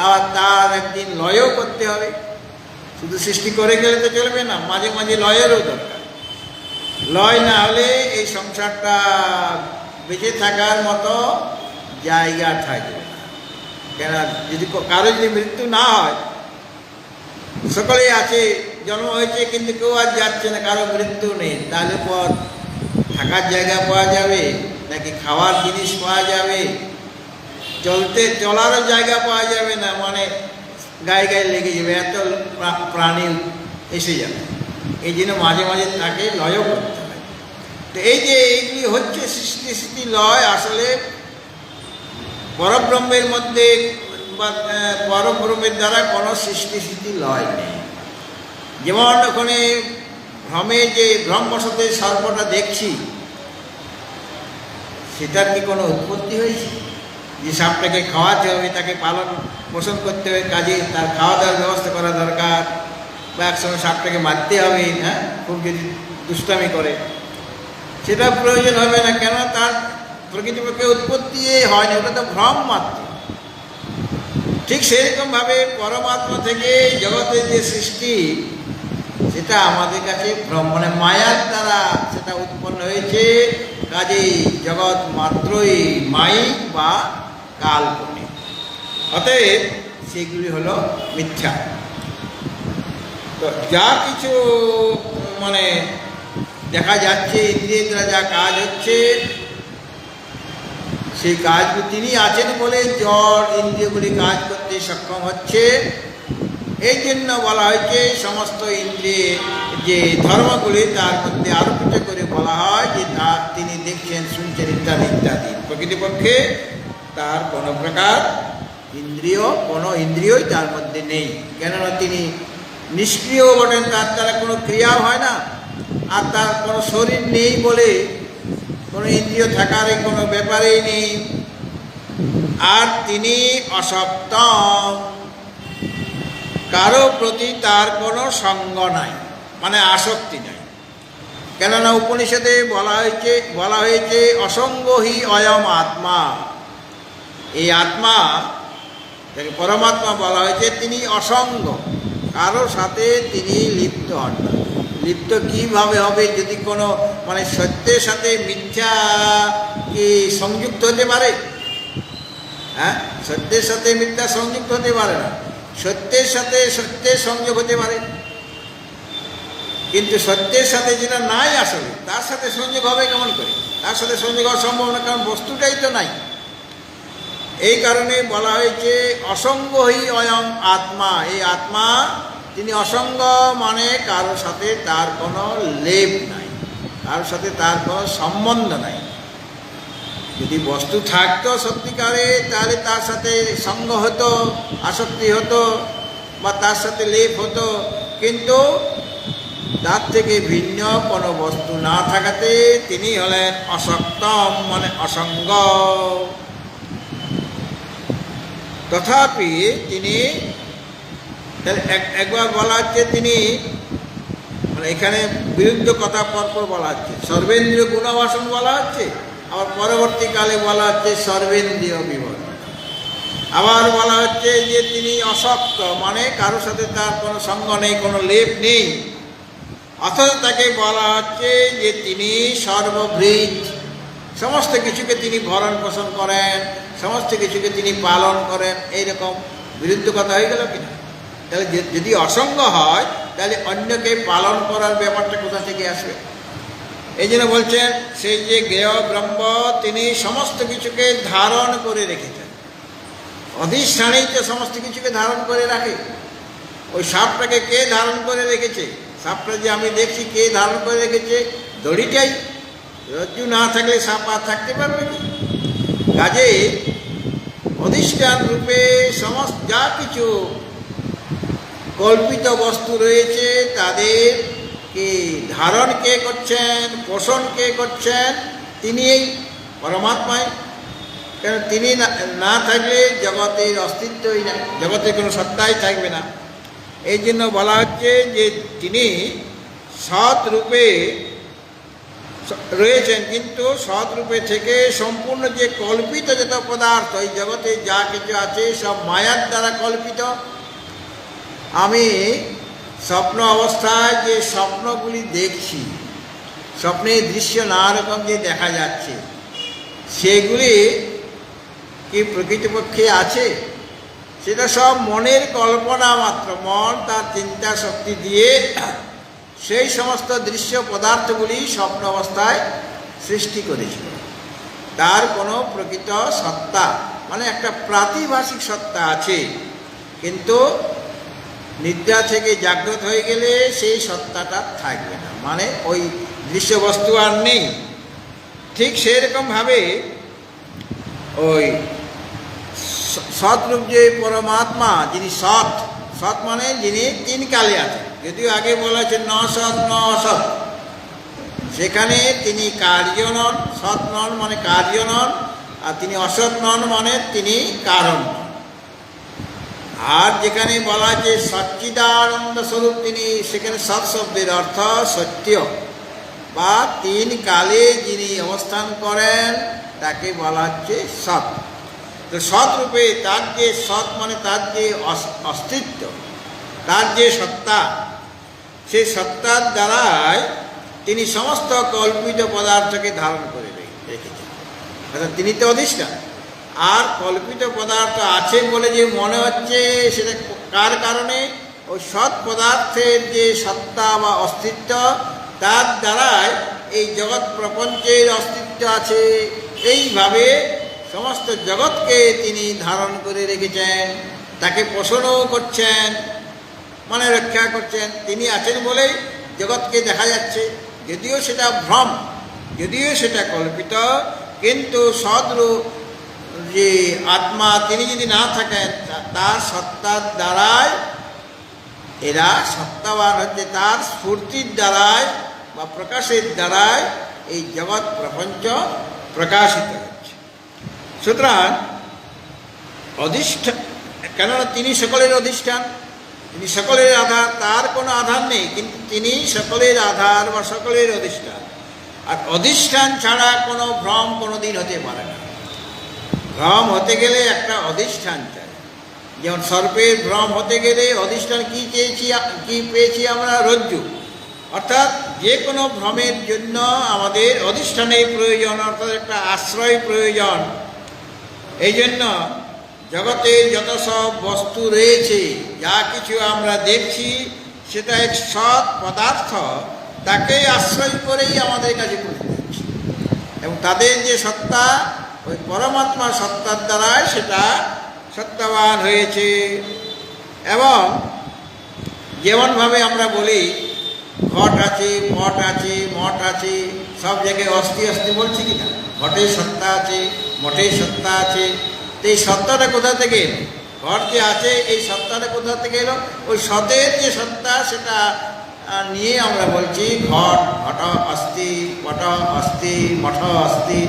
আর তার একদিন লয়ও করতে হবে। শুধু সৃষ্টি করে গেলে তো চলবে না, মাঝে মাঝে লয়েরও দরকার। লয় না হলে এই সংসারটা বেঁচে থাকার মতো জায়গা থাকবে না। কেন, যদি কারো যদি মৃত্যু না হয়, সকলেই আছে, জন্ম হয়েছে কিন্তু কেউ আর যাচ্ছে না, কারো মৃত্যু নেই, তাহলে পর থাকার জায়গা পাওয়া যাবে নাকি খাওয়ার জিনিস পাওয়া যাবে? চলারও জায়গা পাওয়া যাবে না, মানে গায়ে গায়ে লেগে যাবে, এত প্রাণী এসে যাবে। এই জন্য মাঝে মাঝে তাকে লয়ও করতে হয়। তো এই যে এইগুলি হচ্ছে সৃষ্টি স্থিতি লয়, আসলে পরব্রহ্মের মধ্যে বা পরব্রহ্মের দ্বারা কোনো সৃষ্টি স্থিতি লয় নেই। যেমন ওখানে ভ্রমে যে ভ্রমবশতে সর্পটা দেখছি, সেটার কি কোনো উৎপত্তি হয়েছে? যে সাপটাকে খাওয়াতে হবে, তাকে পালন পোষণ করতে হবে, কাজে তার খাওয়া দাওয়ার ব্যবস্থা করা দরকার, বা একসময় সাপটাকে মারতে হবে, হ্যাঁ, খুব যদি দুষ্টামি করে, সেটা প্রয়োজন হবে না। কেন, তার প্রকৃতপক্ষে উৎপত্তি হয়নি, ওটা তো ভ্রম মাত্র। ঠিক সেরকমভাবে পরমাত্মা থেকে জগতের যে সৃষ্টি, সেটা আমাদের কাছে ভ্রম, মানে মায়ার দ্বারা সেটা উৎপন্ন হয়েছে। কাজেই জগৎ মাত্রই মায়িক বা কাল্পনিক, অতএব সেগুলি হলো মিথ্যা। তো যা কিছু মানে দেখা যাচ্ছে, ইন্দ্রিয়ের দ্বারা যা কাজ হচ্ছে, সেই কাজগুলি তিনি আছেন বলে জড় ইন্দ্রিয়গুলি কাজ করতে সক্ষম হচ্ছে। এই জন্য বলা হয়েছে সমস্ত ইন্দ্রিয়ে যে ধর্মগুলি, তার মধ্যে আরোপিত করে বলা হয় যে তিনি দেখছেন, শুনছেন, ইত্যাদি ইত্যাদি। প্রকৃতপক্ষে তার কোনো প্রকার কোনো ইন্দ্রিয়ই তার মধ্যে নেই, কেননা তিনি নিষ্ক্রিয় বটেন, তার দ্বারা কোনো ক্রিয়াও হয় না, আর তার কোনো শরীর নেই বলে কোনো ইন্দ্রিয় থাকার কোনো ব্যাপারেই নেই। আর তিনি অসক্তম, কারো প্রতি তার কোনো সঙ্গ নাই, মানে আসক্তি নাই। কেননা উপনিষদে বলা হয়েছে অসঙ্গ হি অয়ম আত্মা। এই আত্মা, যাকে পরমাত্মা বলা হয়েছে, তিনি অসঙ্গ, কারো সাথে তিনি লিপ্ত হন না। লিপ্ত কিভাবে হবে? যদি কোনো মানে সত্যের সাথে মিথ্যা কি সংযুক্ত হতে পারে? হ্যাঁ, সত্যের সাথে মিথ্যা সংযুক্ত হতে পারে না। সত্যের সাথে সত্যের সংযোগ হতে পারে, কিন্তু সত্যের সাথে যেটা নাই আসলে, তার সাথে সংযোগ হবে কেমন করে? তার সাথে সংযোগ হওয়া সম্ভব না, কারণ বস্তুটাই তো নাই। এই কারণে বলা হয়েছে অসঙ্গ হি অয়ম আত্মা। এই আত্মা তিনি অসঙ্গ, মানে কারোর সাথে তার কোনো লেপ নাই, কারোর সাথে তার কোনো সম্বন্ধ নাই। যদি বস্তু থাকতো সত্যিকারে, তাহলে তার সাথে সঙ্গ হতো, আসক্তি হতো, বা তার সাথে লেপ হতো, কিন্তু তার থেকে ভিন্ন কোনো বস্তু না থাকাতে তিনি হলেন অসক্তম, মানে অসঙ্গ। তথাপি তিনি, একবার বলা হচ্ছে তিনি মানে এখানে বিরুদ্ধ কথা পরপর বলা হচ্ছে। সর্বেন্দ্রীয় গুণবাসন বলা হচ্ছে, আবার পরবর্তীকালে বলা হচ্ছে সর্বেন্দ্রীয় বিবর। আবার বলা হচ্ছে যে তিনি অশক্ত, মানে কারোর সাথে তার কোনো সঙ্গ নেই, কোনো লেপ নেই। অথচ তাকে বলা হচ্ছে যে তিনি সর্বভৃত, সমস্ত কিছুকে তিনি ভরণ পোষণ করেন, সমস্ত কিছুকে তিনি পালন করেন। এইরকম বিরুদ্ধ কথা হয়ে গেল কিনা? তাহলে যদি অসঙ্গ হয় তাহলে অন্যকে পালন করার ব্যাপারটা কোথা থেকে আসবে? এই জন্য বলছেন সেই যে জ্ঞেয় ব্রহ্ম তিনি সমস্ত কিছুকে ধারণ করে রেখেছেন। অধিষ্ঠানেই তো সমস্ত কিছুকে ধারণ করে রাখে। ওই সাপটাকে কে ধারণ করে রেখেছে? সাপটা যে আমি দেখছি কে ধারণ করে রেখেছে? দড়িটাই। রজ্জু না থাকলে সাপ আর থাকতে পারবে কি? কাজে অধিষ্ঠান রূপে সমস্ত যা কিছু কল্পিত বস্তু রয়েছে তাদেরকে ধারণ কে করছেন, পোষণ কে করছেন? তিনি এই পরমাত্মাই। কেন তিনি না থাকলে জগতের অস্তিত্বই নাই, জগতের কোনো সত্তাই থাকবে না। এই জন্য বলা হচ্ছে যে তিনি সৎ রূপে রয়েছেন, কিন্তু সৎ রূপে থেকে সম্পূর্ণ যে কল্পিত যত পদার্থ এই জগতে যা কিছু আছে সব মায়ার দ্বারা কল্পিত। আমি স্বপ্ন অবস্থায় যে স্বপ্নগুলি দেখছি, স্বপ্নের দৃশ্য নানা রকম যে দেখা যাচ্ছে, সেগুলি কি প্রকৃতপক্ষে আছে? সেটা সব মনের কল্পনা মাত্র। মন তার চিন্তা শক্তি দিয়ে সেই সমস্ত দৃশ্য পদার্থগুলি স্বপ্ন অবস্থায় সৃষ্টি করেছিল। তার কোনো প্রকৃত সত্তা, মানে একটা প্রাতিভাসিক সত্তা আছে, কিন্তু নিদ্রা থেকে জাগ্রত হয়ে গেলে সেই সত্তাটা থাকবে না, মানে ওই দৃশ্যবস্তু আর নেই। ঠিক সেরকমভাবে ওই সৎরূপ যে পরমাত্মা, যিনি সৎ, সৎ মানে যিনি তিন কালে আছেন। যদিও আগে বলা হচ্ছে ন সৎ ন অসৎ, সেখানে তিনি কার্য নন। সৎ নন মানে কার্য নন, আর তিনি অসৎ নন মানে তিনি কারণ নন। আর যেখানে বলা যে সচ্চিদানন্দ স্বরূপ তিনি, সেখানে সৎ শব্দের অর্থ সত্য, বা তিন কালে যিনি অবস্থান করেন তাকে বলা হচ্ছে সৎ। তো সৎ রূপে তার যে সৎ মানে তার যে অস্তিত্ব, তার যে সত্তা, সেই সত্তার দ্বারাই তিনি সমস্ত কল্পিত পদার্থকে ধারণ করে রেখেছেন। অর্থাৎ তিনি তো অধিষ্ঠান। আর কল্পিত পদার্থ আছে বলে যে মনে হচ্ছে, সেটা কার কারণে? ওই সৎ পদার্থের যে সত্তা বা অস্তিত্ব, তার দ্বারাই এই জগৎ প্রপঞ্চের অস্তিত্ব আছে। এইভাবে সমস্ত জগৎকে তিনি ধারণ করে রেখেছেন, তাকে পোষণও করছেন, মানে রক্ষা করছেন। তিনি আছেন বলেই জগৎকে দেখা যাচ্ছে, যদিও সেটা ভ্রম, যদিও সেটা কল্পিত, কিন্তু সদরূপ যে আত্মা তিনি যদি না থাকেন, তার সত্তার দ্বারাই এরা সত্তাবান হচ্ছে, তার স্ফূর্তির দ্বারাই বা প্রকাশের দ্বারাই এই জগৎ প্রপঞ্চ প্রকাশিত হচ্ছে। সুতরাং অধিষ্ঠান, কেননা তিনি সকলের অধিষ্ঠান, তিনি সকলের আধার, তার কোনো আধার নেই, কিন্তু তিনি সকলের আধার বা সকলের অধিষ্ঠান। আর অধিষ্ঠান ছাড়া কোনো ভ্রম কোনো দিন হতে পারে না। ভ্রম হতে গেলে একটা অধিষ্ঠান চাই। যেমন সর্পের ভ্রম হতে গেলে অধিষ্ঠান কি পেয়েছি আমরা? রজ্জু। অর্থাৎ যে কোনো ভ্রমের জন্য আমাদের অধিষ্ঠানের প্রয়োজন, অর্থাৎ একটা আশ্রয় প্রয়োজন। এই জন্য জগতের যত সব বস্তু রয়েছে, যা কিছু আমরা দেখছি, সেটা এক সৎ পদার্থ, তাকে আশ্রয় করেই আমাদের কাছে পৌঁছে যাচ্ছে। এবং তাদের যে সত্তা, ওই পরমাত্মা সত্তার দ্বারাই সেটা সত্তাবান হয়েছে। এবং যেমনভাবে আমরা বলি ঘট আছে, পট আছে, মঠ আছে, সব জায়গায় অস্থি অস্থি বলছি কিনা? ঘটে সত্তা আছে, মঠে সত্তা আছে। তো এই সত্তাটা কোথা থেকে এলো? ঘট যে আছে, এই সত্তাটা কোথা থেকে এলো? ওই সতের যে সত্তা, সেটা নিয়ে আমরা বলছি ঘট, ঘট অস্থি, পট অস্থি, মঠ অস্থি।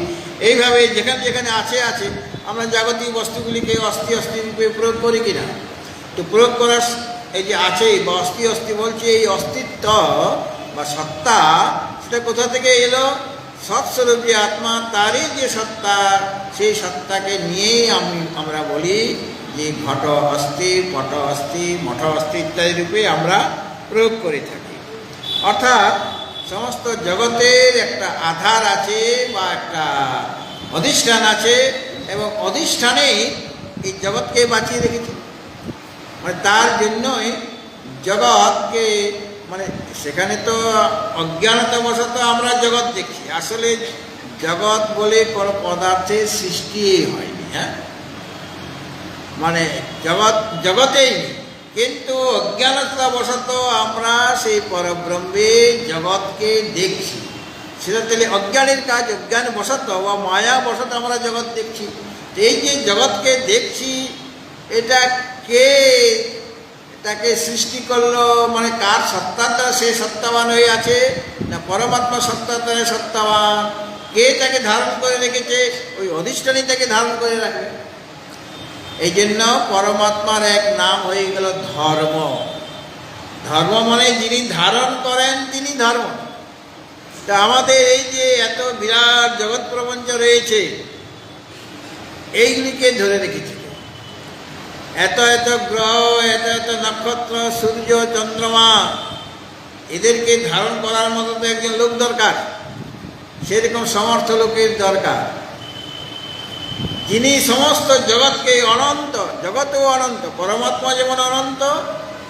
এইভাবে যেখানে যেখানে আছে আছে, আমরা জাগতিক বস্তুগুলিকে অস্থি অস্থি রূপে প্রয়োগ করি কিনা? তো প্রয়োগ করার এই যে আছে বা অস্থি অস্থি বলছি, এই অস্তিত্ব বা সত্তা, সেটা কোথা থেকে এলো? সৎস্বরূপ যে আত্মা, তারই যে সত্তা, সেই সত্তাকে নিয়েই আমরা বলি যে ঘট অস্থি, পট অস্থি, মঠ অস্থি ইত্যাদি রূপে আমরা প্রয়োগ করে থাকি। অর্থাৎ সমস্ত জগতের একটা আধার আছে বা একটা অধিষ্ঠান আছে, এবং অধিষ্ঠানেই এই জগৎকে বাঁচিয়ে রেখেছে। মানে তার জন্যই জগৎকে, মানে সেখানে তো অজ্ঞানতাবশত আমরা জগৎ দেখছি, আসলে জগৎ বলে কোনো পদার্থের সৃষ্টি হয়নি। হ্যাঁ, মানে জগতেই নেই, কিন্তু অজ্ঞানতাবশত আমরা সেই পরব্রহ্মে জগৎকে দেখছি। সেটা তাহলে অজ্ঞানের কাজ, অজ্ঞানবশত বা মায়াবশত আমরা জগৎ দেখছি। এই যে জগৎকে দেখছি, এটা কে তাকে সৃষ্টি করলো? মানে কার সত্তার দ্বারা সে সত্তাবান হয়ে আছে? না পরমাত্মা সত্তার দ্বারা সত্তাবান? কে তাকে ধারণ করে রেখেছে? ওই অধিষ্ঠানই তাকে ধারণ করে রাখবে। এই জন্য পরমাত্মার এক নাম হয়ে গেল ধর্ম। ধর্ম মানে যিনি ধারণ করেন তিনি ধর্ম। তা আমাদের এই যে এত বিরাট জগৎ প্রপঞ্চ রয়েছে, এইগুলিকে ধরে রেখেছে এত এত গ্রহ, এত এত নক্ষত্র, সূর্য, চন্দ্রমা, এদেরকে ধারণ করার মতো তো একজন লোক দরকার। সেরকম সমর্থ লোকের দরকার, যিনি সমস্ত জগৎকে, অনন্ত জগৎও অনন্ত, পরমাত্মা যেমন অনন্ত,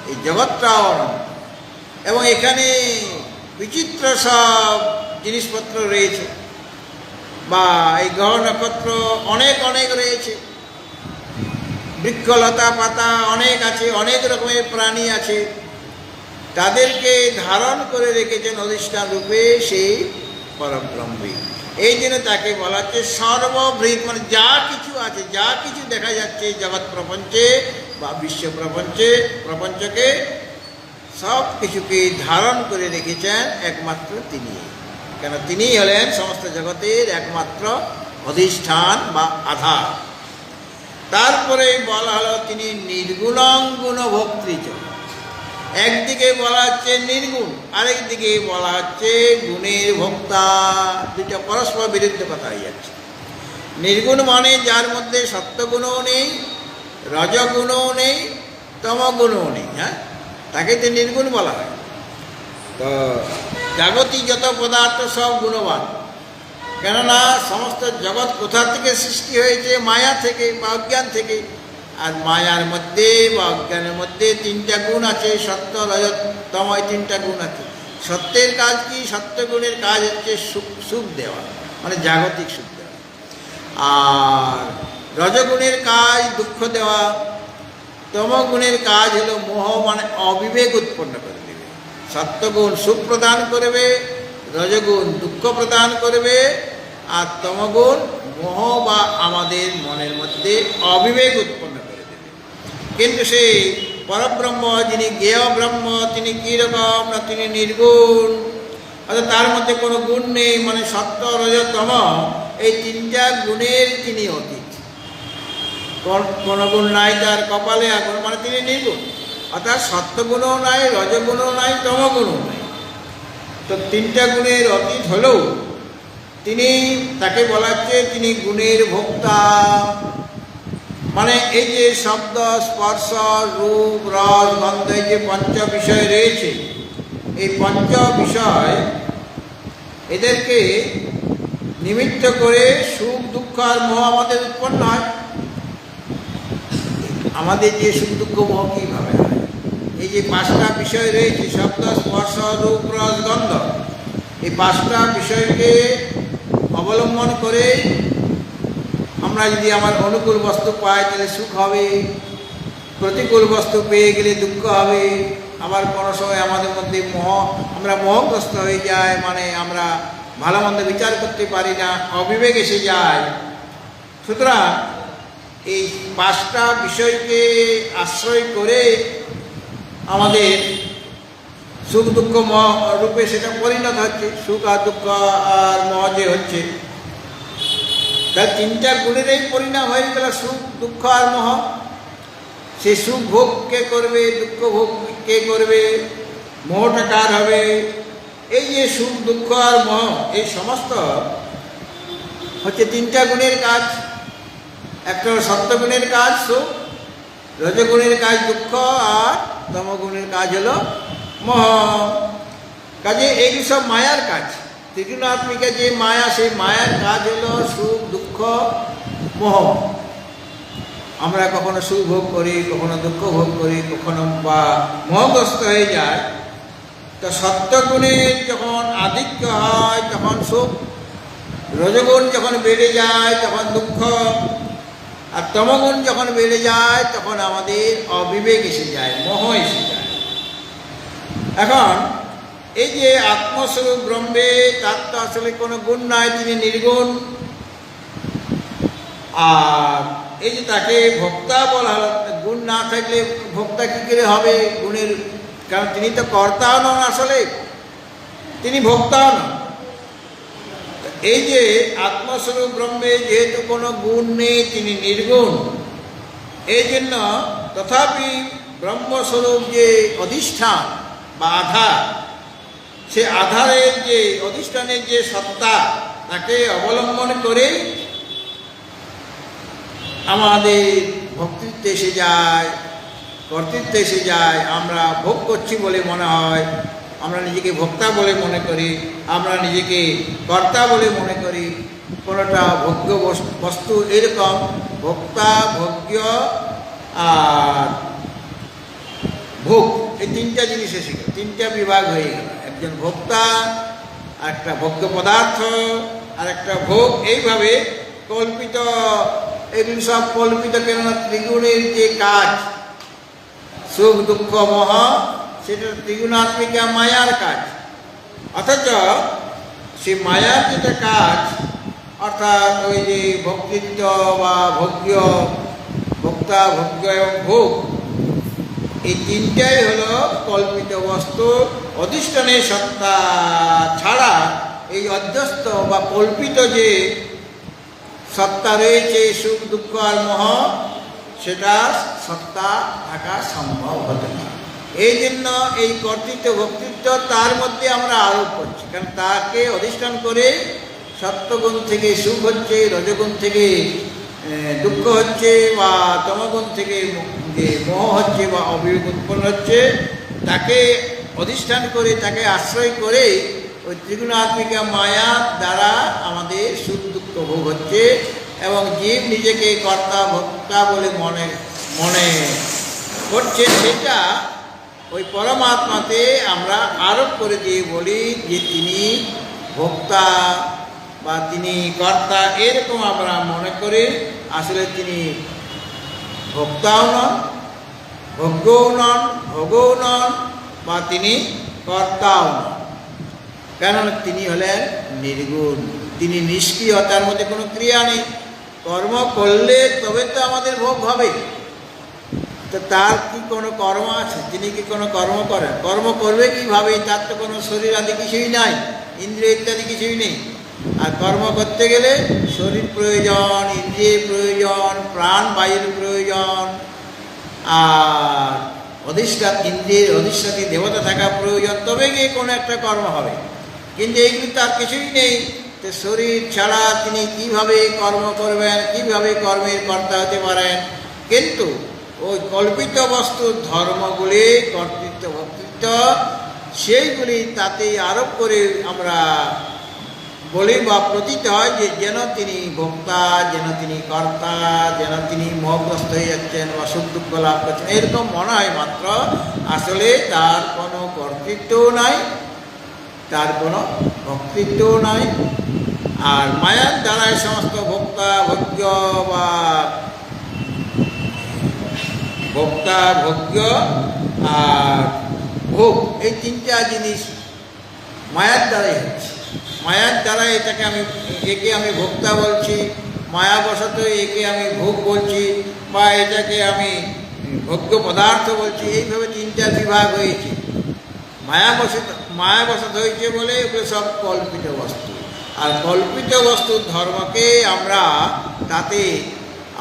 এই জগৎটাও অনন্ত, এবং এখানে বিচিত্র সব জিনিসপত্র রয়েছে, বা এই গ্রহ নক্ষত্র অনেক অনেক রয়েছে, বৃক্ষলতা পাতা অনেক আছে, অনেক রকমের প্রাণী আছে, তাদেরকে ধারণ করে রেখেছেন অধিষ্ঠান রূপে সেই পরব্রহ্মই। এই জন্য তাকে বলা হচ্ছে সর্ববৃহৎ। মানে যা কিছু আছে, যা কিছু দেখা যাচ্ছে জগৎ প্রপঞ্চে বা বিশ্ব প্রপঞ্চকে সব কিছুকে ধারণ করে রেখেছেন একমাত্র তিনি। কেন? তিনিই হলেন সমস্ত জগতের একমাত্র অধিষ্ঠান বা আধার। তারপরে বলা হলো তিনি নির্গুণং গুণভোক্তৃচ। একদিকে বলা হচ্ছে নির্গুণ, আরেকদিকে বলা হচ্ছে গুণের ভোক্তা। দুটো পরস্পর বিরুদ্ধ কথা হয়ে যাচ্ছে। নির্গুণ মানে যার মধ্যে সত্যগুণও নেই, রজগুণও নেই, তমগুণও নেই। হ্যাঁ, তাকে তো নির্গুণ বলা হয়। তো জাগতিক যত পদার্থ সব গুণবান, কেননা সমস্ত জগৎ কোথা থেকে সৃষ্টি হয়েছে? মায়া থেকে বা অজ্ঞান থেকে। আর মায়ার মধ্যে বা অজ্ঞানের মধ্যে তিনটা গুণ আছে, সত্য, রজত, তম, এই তিনটা গুণ আছে। সত্যের কাজ কি? সত্যগুণের কাজ হচ্ছে সুখ দেওয়া, মানে জাগতিক সুখ দেওয়া। আর রজগুণের কাজ দুঃখ দেওয়া, তমগুণের কাজ হলো মোহ, মানে অবিবেক উৎপন্ন করে দেবে। সত্যগুণ সুখ প্রদান করবে, রজগুণ দুঃখ প্রদান করবে, আর তমগুণ মোহ বা আমাদের মনের মধ্যে অবিবেক উৎপন্ন করে দেবে। কিন্তু সেই পরব্রহ্ম, যিনি জ্ঞেয় ব্রহ্ম, তিনি কীরকম? না তিনি নির্গুণ, অর্থাৎ তার মধ্যে কোনো গুণ নেই। মানে সত্য, রজ, তম, এই তিনটা গুণের তিনি অতীত। কোনো গুণ নাই তার কপালে আগুন, মানে তিনি নির্গুণ। অর্থাৎ সত্যগুণও নাই, রজগুণও নাই, তমগুণও নাই। তো তিনটা গুণের অতীত হলেও তিনি, তাকে বলা হচ্ছে তিনি গুণের ভোক্তা। মানে এই যে শব্দ, স্পর্শ, রূপ, রস, গন্ধ, এই যে পঞ্চ বিষয় রয়েছে, এই পঞ্চ বিষয় এদেরকে নিমিত্ত করে সুখ, দুঃখ আর মোহ আমাদের উৎপন্ন হয়। আমাদের যে সুখ, দুঃখ, মোহ কীভাবে হয়? এই যে পাঁচটা বিষয় রয়েছে, শব্দ, স্পর্শ, রূপ, রস, গন্ধ, এই পাঁচটা বিষয়কে অবলম্বন করে আমরা যদি আমার অনুকূল বস্তু পাই তাহলে সুখ হবে, প্রতিকূল বস্তু পেয়ে গেলে দুঃখ হবে। আবার কোনো সময় আমাদের মধ্যে আমরা মোহগ্রস্ত হয়ে যাই, মানে আমরা ভালো মন্দ বিচার করতে পারি না, অবিবেক এসে যায়। সুতরাং এই পাঁচটা বিষয়কে আশ্রয় করে আমাদের সুখ, দুঃখ, মোহ রূপে সেটা পরিণত হচ্ছে। সুখ আর দুঃখ আর মোহ যে হচ্ছে, তার তিনটা গুণেরই পরিণাম হয়ে গেল সুখ, দুঃখ আর মোহ। সে সুখ ভোগ কে করবে, দুঃখ ভোগ কে করবে, মোহটা কার হবে? এই যে সুখ দুঃখ আর মোহ, এই সমস্ত হচ্ছে তিনটা গুণের কাজ। একটা হলো সত্যগুণের কাজ সুখ, রজগুণের কাজ দুঃখ, আর তমগুণের কাজ হলো মোহ। কাজে এইগুলো সব মায়ার কাজ। ত্রিগুণাত্মিকা যে মায়া, সেই মায়ার কাজ হলো সুখ দুঃখ মোহ। আমরা কখনো সুখ ভোগ করি, কখনো দুঃখ ভোগ করি, কখনো বা মোহগ্রস্ত হয়ে যায়। তো সত্যগুণের যখন আধিক্য হয় তখন সুখ, রজগুণ যখন বেড়ে যায় তখন দুঃখ, আর তমগুণ যখন বেড়ে যায় তখন আমাদের অবিবেক এসে যায়, মোহ এসে যায়। এখন এই যে আত্মস্বরূপ ব্রহ্মে, তার তো আসলে কোনো গুণ নাই, তিনি নির্গুণ। আর এই যে তাকে ভোক্তা বলা হলো, গুণ না থাকলে ভোক্তা কী করে হবে গুণের? কারণ তিনি তো কর্তাও নন, আসলে তিনি ভোক্তাও নন। এই যে আত্মস্বরূপ ব্রহ্মে যেহেতু কোনো গুণ নেই, তিনি নির্গুণ, এই জন্য তথাপি ব্রহ্মস্বরূপ যে অধিষ্ঠান বা আধার, সে আধারের যে অধিষ্ঠানের যে সত্তা, তাকে অবলম্বন করে আমাদের ভক্তিত্বে এসে যায়, কর্তৃত্বে এসে যায়। আমরা ভোগ করছি বলে মনে হয়, আমরা নিজেকে ভোক্তা বলে মনে করি, আমরা নিজেকে কর্তা বলে মনে করি। কোনোটা ভোগ্য বস্তু, এরকম ভোক্তা, ভোগ্য আর ভোগ, এই তিনটা জিনিস এসে গেল, তিনটা বিভাগ হয়ে গেল। একজন ভোক্তা, আর একটা ভোগ্য পদার্থ, আর একটা ভোগ। এইভাবে কল্পিত, এগুলি সব কল্পিত। কেননা ত্রিগুণের যে কাজ সুখ দুঃখ মোহ, সেটা ত্রিগুণাত্মিকা মায়ার কাজ। অথচ সেই মায়ার যেটা কাজ, অর্থাৎ ওই যে ভোক্তৃত্ব বা ভোগ্য, ভোক্তা, ভোগ্য এবং ভোগ, এই তিনটাই হলো কল্পিত বস্তু। অধিষ্ঠানের সত্তা ছাড়া এই অধ্যস্ত বা কল্পিত যে সত্তা রয়েছে সুখ দুঃখ আর মোহ, সেটা সত্তা থাকা সম্ভব হতে না। এই জন্য এই কর্তৃত্ব ভোক্তৃত্ব তার মধ্যে আমরা আরোপ করছি, কারণ তাকে অধিষ্ঠান করে সত্যগুণ থেকে সুখ হচ্ছে, রজগুণ থেকে দুঃখ হচ্ছে, বা তমগুণ থেকে যে মোহ হচ্ছে বা অবিবেক উৎপন্ন হচ্ছে, তাকে অধিষ্ঠান করে, তাকে আশ্রয় করে ওই ত্রিগুণাত্মিকা মায়ার দ্বারা আমাদের সুখ দুঃখ ভোগ হচ্ছে। এবং জীব নিজেকে কর্তা ভোক্তা বলে মনে করছে, সেটা ওই পরমাত্মাতে আমরা আরোপ করে দিয়ে বলি যে তিনি ভোক্তা বা তিনি কর্তা, এরকম আমরা মনে করি। আসলে তিনি ভোক্তাও নন, ভোগ্যও নন, ভোগও নন, বা তিনি কর্তাও নন। কেননা তিনি হলেন নির্গুণ, তিনি নিষ্ক্রিয়, তার মধ্যে কোনো ক্রিয়া নেই। কর্ম করলে তবে তো আমাদের ভোগ হবে। তো তার কি কোনো কর্ম আছে? তিনি কি কোনো কর্ম করেন? কর্ম করবে কীভাবে? তার তো কোনো শরীর আদি কিছুই নাই, ইন্দ্রিয় ইত্যাদি কিছুই নেই। আর কর্ম করতে গেলে শরীর প্রয়োজন, ইন্দ্রিয়ের প্রয়োজন, প্রাণ বায়ুর প্রয়োজন, আর ইন্দ্রিয়ের অধিষ্ঠাত্রী দেবতা থাকা প্রয়োজন, তবে গিয়ে কোনো একটা কর্ম হবে। কিন্তু এইগুলি তার কিছুই নেই। তো শরীর ছাড়া তিনি কিভাবে কর্ম করবেন, কিভাবে কর্মের কর্তা হতে পারেন? কিন্তু ওই কল্পিত বস্তুর ধর্মগুলি, কর্তৃত্ব ভোক্তৃত্ব, সেইগুলি তাতেই আরোপ করে আমরা বলি বা প্রতীত হয় যে যেন তিনি ভোক্তা, যেন তিনি কর্তা, যেন তিনি মোহগ্রস্ত হয়ে যাচ্ছেন বা সুখ দুঃখ লাভ করছেন, এরকম মনে হয় মাত্র। আসলে তার কোনো কর্তৃত্বও নাই, তার কোনো ভোক্তৃত্বও নাই। আর মায়ার দ্বারাই সমস্ত ভোক্তা, ভোগ্য বা ভোক্তা, ভোগ্য আর ভোগ, এই তিনটা জিনিস মায়ার দ্বারাই হচ্ছে। মায়ার দ্বারা একে আমি ভোক্তা বলছি, মায়াবশত একে আমি ভোগ বলছি, বা এটাকে আমি ভোগ্য পদার্থ বলছি। এইভাবে তিনটা বিভাগ হয়েছে। মায়াবশত হয়েছে বলে এগুলো সব কল্পিত বস্তু। আর কল্পিত বস্তুর ধর্মকে আমরা তাতে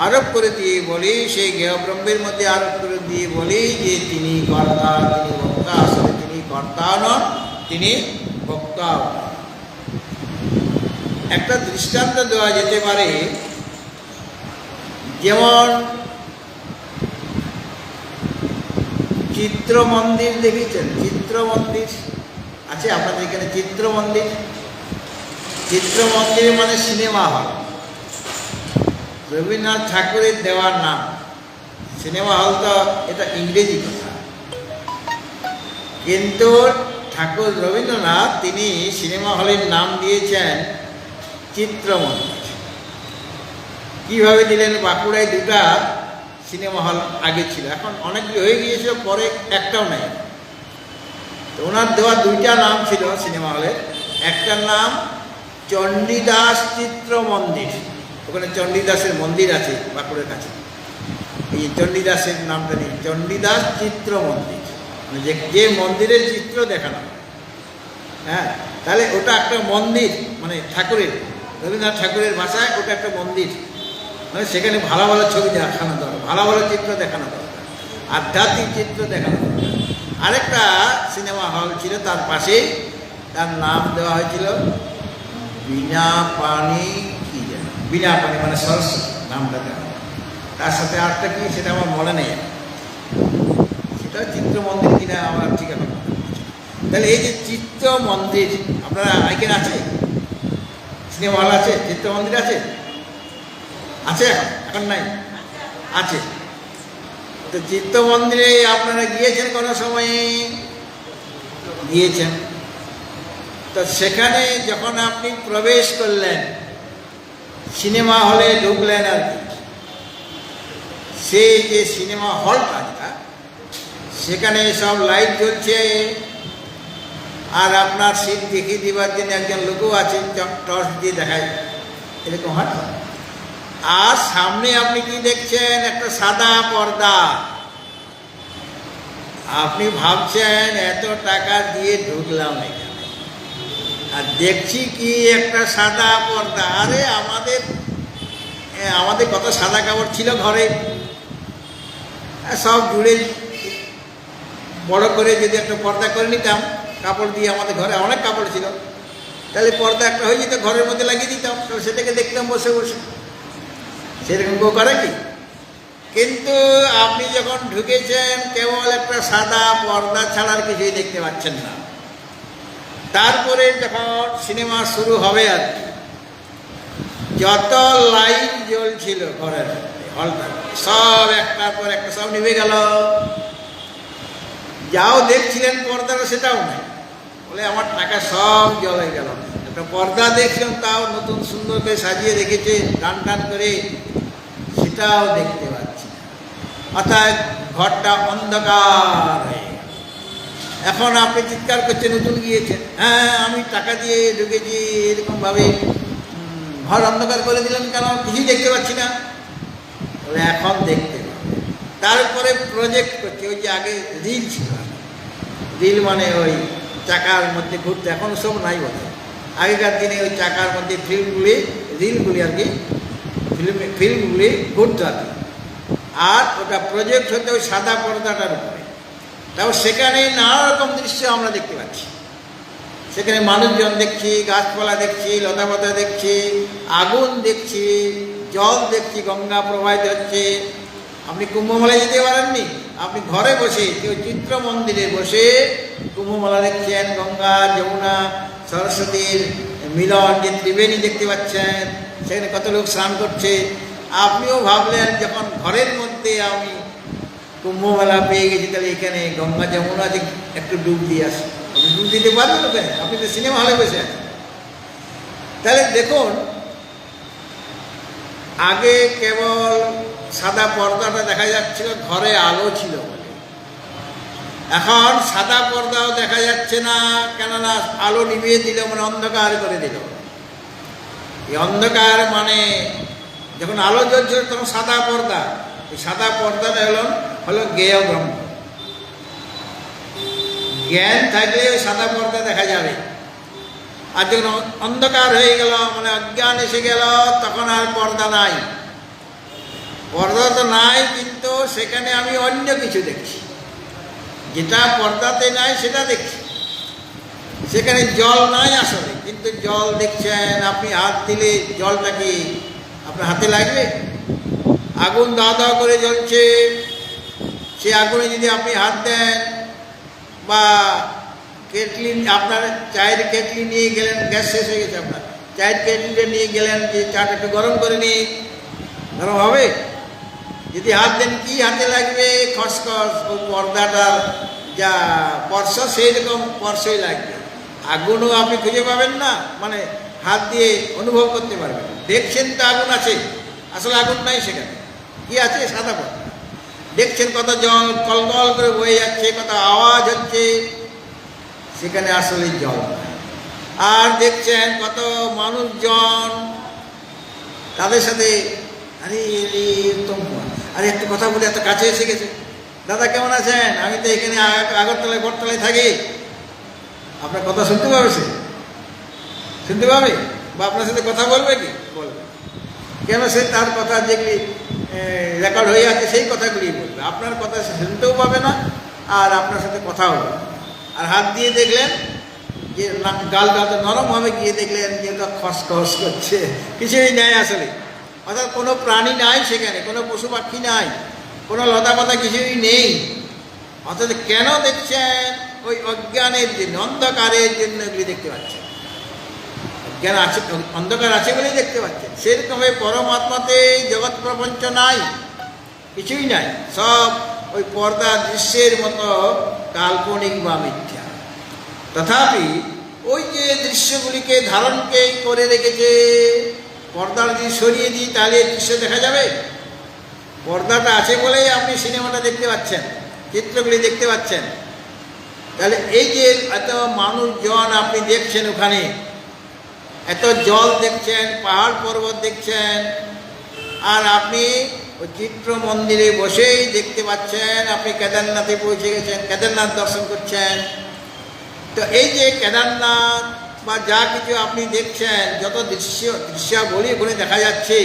আরোপ করে দিয়ে বলি, সেই জ্ঞেয়ব্রহ্মের মধ্যে আরোপ করে দিয়ে বলি যে তিনি কর্তা, তিনি ভোক্তা। আসলে তিনি কর্তা নন, তিনি ভোক্তা। কোথাও। একটা দৃষ্টান্ত দেওয়া যেতে পারে, যেমন চিত্র মন্দির দেখেছেন? চিত্র মন্দির আছে আপনাদের এখানে? চিত্র মন্দির, চিত্র মন্দির মানে সিনেমা হল। রবীন্দ্রনাথ ঠাকুরের দেওয়ার নাম। সিনেমা হল তো এটা ইংরেজি কথা, কিন্তু ঠাকুর রবীন্দ্রনাথ তিনি সিনেমা হলের নাম দিয়েছেন চিত্র মন্দির। কীভাবে দিলেন? বাঁকুড়ায় দুটা সিনেমা হল আগে ছিল, এখন অনেকগুলো হয়ে গিয়েছিল, পরে একটাও নেই। তো ওনার দেওয়া দুইটা নাম ছিল সিনেমা হলের। একটার নাম চণ্ডীদাস চিত্র মন্দির, ওখানে চণ্ডীদাসের মন্দির আছে বাঁকুড়ার কাছে। এই চণ্ডীদাসের নামটা নেই, চণ্ডীদাস চিত্র মন্দির, মানে যে মন্দিরের চিত্র দেখানো। হ্যাঁ, তাহলে ওটা একটা মন্দির, মানে ঠাকুরের, রবীন্দ্রনাথ ঠাকুরের ভাষায় ওটা একটা মন্দির, মানে সেখানে ভালো ভালো ছবি দেখানো দরকার, ভালো ভালো চিত্র দেখানো দরকার, আধ্যাত্মিক চিত্র দেখানো দরকার। আরেকটা সিনেমা হল ছিল তার পাশেই, তার নাম দেওয়া হয়েছিল বিনা পানি, কি যেন বিনা পানি মানে সরস্বতী নামটা দেওয়া। তার সাথে আরেকটা কি সেটা আমার মনে নেই, সেটা চিত্র মন্দির কিনা আমার ঠিক এখন। তাহলে এই যে চিত্র মন্দির আপনারা এখানে আছে, সিনেমা হল আছে, চিত্র মন্দির আছে, আছে এখন? এখন নাই, আছে। তো চিত্ত মন্দিরে আপনারা গিয়েছেন কোনো সময়ে? গিয়েছেন। তো সেখানে যখন আপনি প্রবেশ করলেন, সিনেমা হলে ঢুকলেন আর কি, সেই যে সিনেমা হলটা যেটা, সেখানে সব লাইট জ্বলছে, আর আপনার সিট দেখিয়ে দেওয়ার জন্য একজন লোকও আছেন, টর্চ দিয়ে দেখায়, এরকম হয়। আর সামনে আপনি কি দেখছেন? একটা সাদা পর্দা। আপনি ভাবছেন এত টাকা দিয়ে ঢুকলাম এখানে, আর দেখছি কি একটা সাদা পর্দা। আরে আমাদের কত সাদা কাপড় ছিল ঘরে, সব জুড়ে বড় করে যদি একটা পর্দা করে নিতাম কাপড় দিয়ে, আমাদের ঘরে অনেক কাপড় ছিল, তাহলে পর্দা একটা হয়ে যেত, ঘরের মধ্যে লাগিয়ে দিতাম, সেটাকে দেখতাম বসে বসে। সেরকম কেউ করে কি? কিন্তু আপনি যখন ঢুকেছেন কেবল একটা সাদা পর্দা ছাড়ার কিছুই দেখতে পাচ্ছেন না। তারপরে যখন সিনেমা শুরু হবে আর কি, যত লাইট জ্বলছিল ঘরের হলটা, সব একটার পর একটা সব নিভে গেল। যাও দেখছিলেন পর্দাটা, সেটাও নাই। বলে আমার টাকা সব জ্বলে গেল। একটা পর্দা দেখছিলাম, তাও নতুন সুন্দর করে সাজিয়ে রেখেছে টান টান করে, সেটাও দেখতে পাচ্ছি না। অর্থাৎ ঘরটা অন্ধকার হয়ে গেল। এখন আপনি চিৎকার করছেন, নতুন গিয়েছেন, হ্যাঁ আমি টাকা দিয়ে ঢুকেছি, এরকমভাবে ঘর অন্ধকার করে দিলেন কেন? কিছুই দেখতে পাচ্ছি না। বলে এখন দেখতে পাবে। তারপরে প্রজেক্ট করছে, ওই যে আগে রিল ছিল, রিল মানে ওই চাকার মধ্যে ঘুরতে, এখন সব নাই বলে। আগেকার দিনে ওই চাকার মধ্যে ফিল্মগুলি, রিলগুলি আর কি, ফিল্মগুলি ঘুরতে আর কি। আর ওটা প্রজেক্ট হতে ওই সাদা পর্দাটার উপরে। তাও সেখানে নানা রকম দৃশ্য আমরা দেখতে পাচ্ছি। সেখানে মানুষজন দেখছি, গাছপালা দেখছি, লতাপাতা দেখছি, আগুন দেখছি, জল দেখছি, গঙ্গা প্রবাহিত হচ্ছে। আপনি কুম্ভমেলায় যেতে পারেননি, আপনি ঘরে বসে, কেউ চিত্র মন্দিরে বসে কুম্ভমেলা দেখছেন, গঙ্গা যমুনা সরস্বতীর মিলন, যে ত্রিবেণী দেখতে পাচ্ছেন, সেখানে কত লোক স্নান করছে। আপনিও ভাবলেন যখন ঘরের মধ্যে আমি কুম্ভমেলা পেয়ে গেছি, তাহলে এখানে গঙ্গা যমুনা যে একটু ডুব দিয়ে আসি। আপনি ডুব দিতে পারবেন তো? আপনি তো সিনেমা হলে বসে আছেন। তাহলে দেখুন, আগে কেবল সাদা পর্দাটা দেখা যাচ্ছিল, ঘরে আলো ছিল বলে। এখন সাদা পর্দাও দেখা যাচ্ছে না, কেননা আলো নিভিয়ে দিল, মানে অন্ধকার করে দিল। এই অন্ধকার মানে যখন আলো জ্বলছে তখন সাদা পর্দা। এই সাদা পর্দাটা হলো জ্ঞেয় ব্রহ্ম। জ্ঞান থাকলে ওই সাদা পর্দা দেখা যাবে। আর যখন অন্ধকার হয়ে গেল, মানে অজ্ঞান এসে গেল, তখন আর পর্দা নাই। পর্দা তো নাই, কিন্তু সেখানে আমি অন্য কিছু দেখছি, যেটা পর্দাতে নাই সেটা দেখছি। সেখানে জল নাই আসলে, কিন্তু জল দেখছেন, আপনি হাত দিলে জলটা কি আপনার হাতে লাগবে? আগুন দাও দাও করে জ্বলছে, সে আগুনে যদি আপনি হাত দেন, বা কেটলি, আপনার চায়ের কেটলি নিয়ে গেলেন, গ্যাস শেষ হয়ে গেছে আপনার, চায়ের কেটলিটা নিয়ে গেলেন যে চাটা একটু গরম করে নিই, গরম হবে? যদি হাত দেন কি হাতে লাগবে? খসখস, ওই পর্দাটার যা স্পর্শ সেই রকম স্পর্শই লাগবে। আগুনও আপনি খুঁজে পাবেন না, মানে হাত দিয়ে অনুভব করতে পারবেন। দেখছেন তো আগুন আছে, আসলে আগুন নাই সেখানে। কি আছে? সাদা পর্দা। দেখছেন কত জল কলকল করে বয়ে যাচ্ছে, কত আওয়াজ হচ্ছে, সেখানে আসলে জল নাই। আর দেখছেন কত মানুষজন, তাদের সাথে আরে আরে একটু কথা বলে এত কাছে এসে গেছে, দাদা কেমন আছেন? আমি তো এখানে আগরতলায় বটতলায় থাকি। আপনার কথা শুনতে পাবে, সে শুনতে পাবে, বা আপনার সাথে কথা বলবে কি? বলবে। কেন? সে তার কথা যেগুলি রেকর্ড হয়ে আছে সেই কথাগুলি বলবে, আপনার কথা সে শুনতেও পাবে না, আর আপনার সাথে কথাও বলবে। আর হাত দিয়ে দেখলেন যে গালটা তো নরমভাবে গিয়ে দেখলেন যে ওটা খসখস করছে, কিছুই নাই আসলে। অর্থাৎ কোনো প্রাণী নাই সেখানে, কোনো পশু পাখি নাই, কোনো লতা পাতা কিছুই নেই। অর্থাৎ কেন দেখছেন? ওই অজ্ঞানের জন্য, অন্ধকারের জন্য এগুলি দেখতে পাচ্ছেন। অজ্ঞান আছে, অন্ধকার আছে বলেই দেখতে পাচ্ছেন। সেরকমভাবে পরমাত্মাতে জগৎ প্রপঞ্চ নাই, কিছুই নাই, সব ওই পর্দা দৃশ্যের মতো কাল্পনিক বা মিথ্যা। তথাপি ওই যে দৃশ্যগুলিকে ধারণকে করে রেখেছে, পর্দা যদি সরিয়ে দিই তাহলে দৃশ্য দেখা যাবে? পর্দাটা আছে বলেই আপনি সিনেমাটা দেখতে পাচ্ছেন, চিত্রগুলি দেখতে পাচ্ছেন। তাহলে এই যে এত মানুষজন আপনি দেখছেন, ওখানে এত জল দেখছেন, পাহাড় পর্বত দেখছেন, আর আপনি ওই চিত্র মন্দিরে বসেই দেখতে পাচ্ছেন আপনি কেদারনাথে পৌঁছে গেছেন, কেদারনাথ দর্শন করছেন। তো এই যে কেদারনাথ বা যা কিছু আপনি দেখছেন, যত দৃশ্যাবলী ওখানে দেখা যাচ্ছে,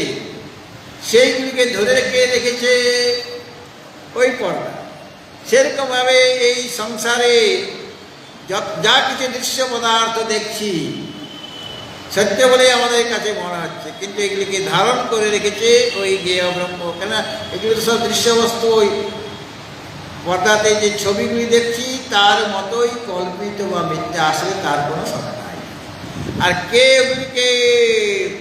সেইগুলিকে ধরে রেখেছে ওই পর্দা। সেরকমভাবে এই সংসারে যা কিছু দৃশ্য পদার্থ দেখছি, সত্য বলেই আমাদের কাছে মনে হচ্ছে, কিন্তু এগুলিকে ধারণ করে রেখেছে ওই জ্ঞেয় ব্রহ্ম। কেন? এগুলো তো সব দৃশ্যবস্তু, ওই পর্দাতে যে ছবিগুলি দেখছি তার মতোই কল্পিত বা মিথ্যা, আসলে তার কোনো সত্তা নাই। আর কে ওগুলিকে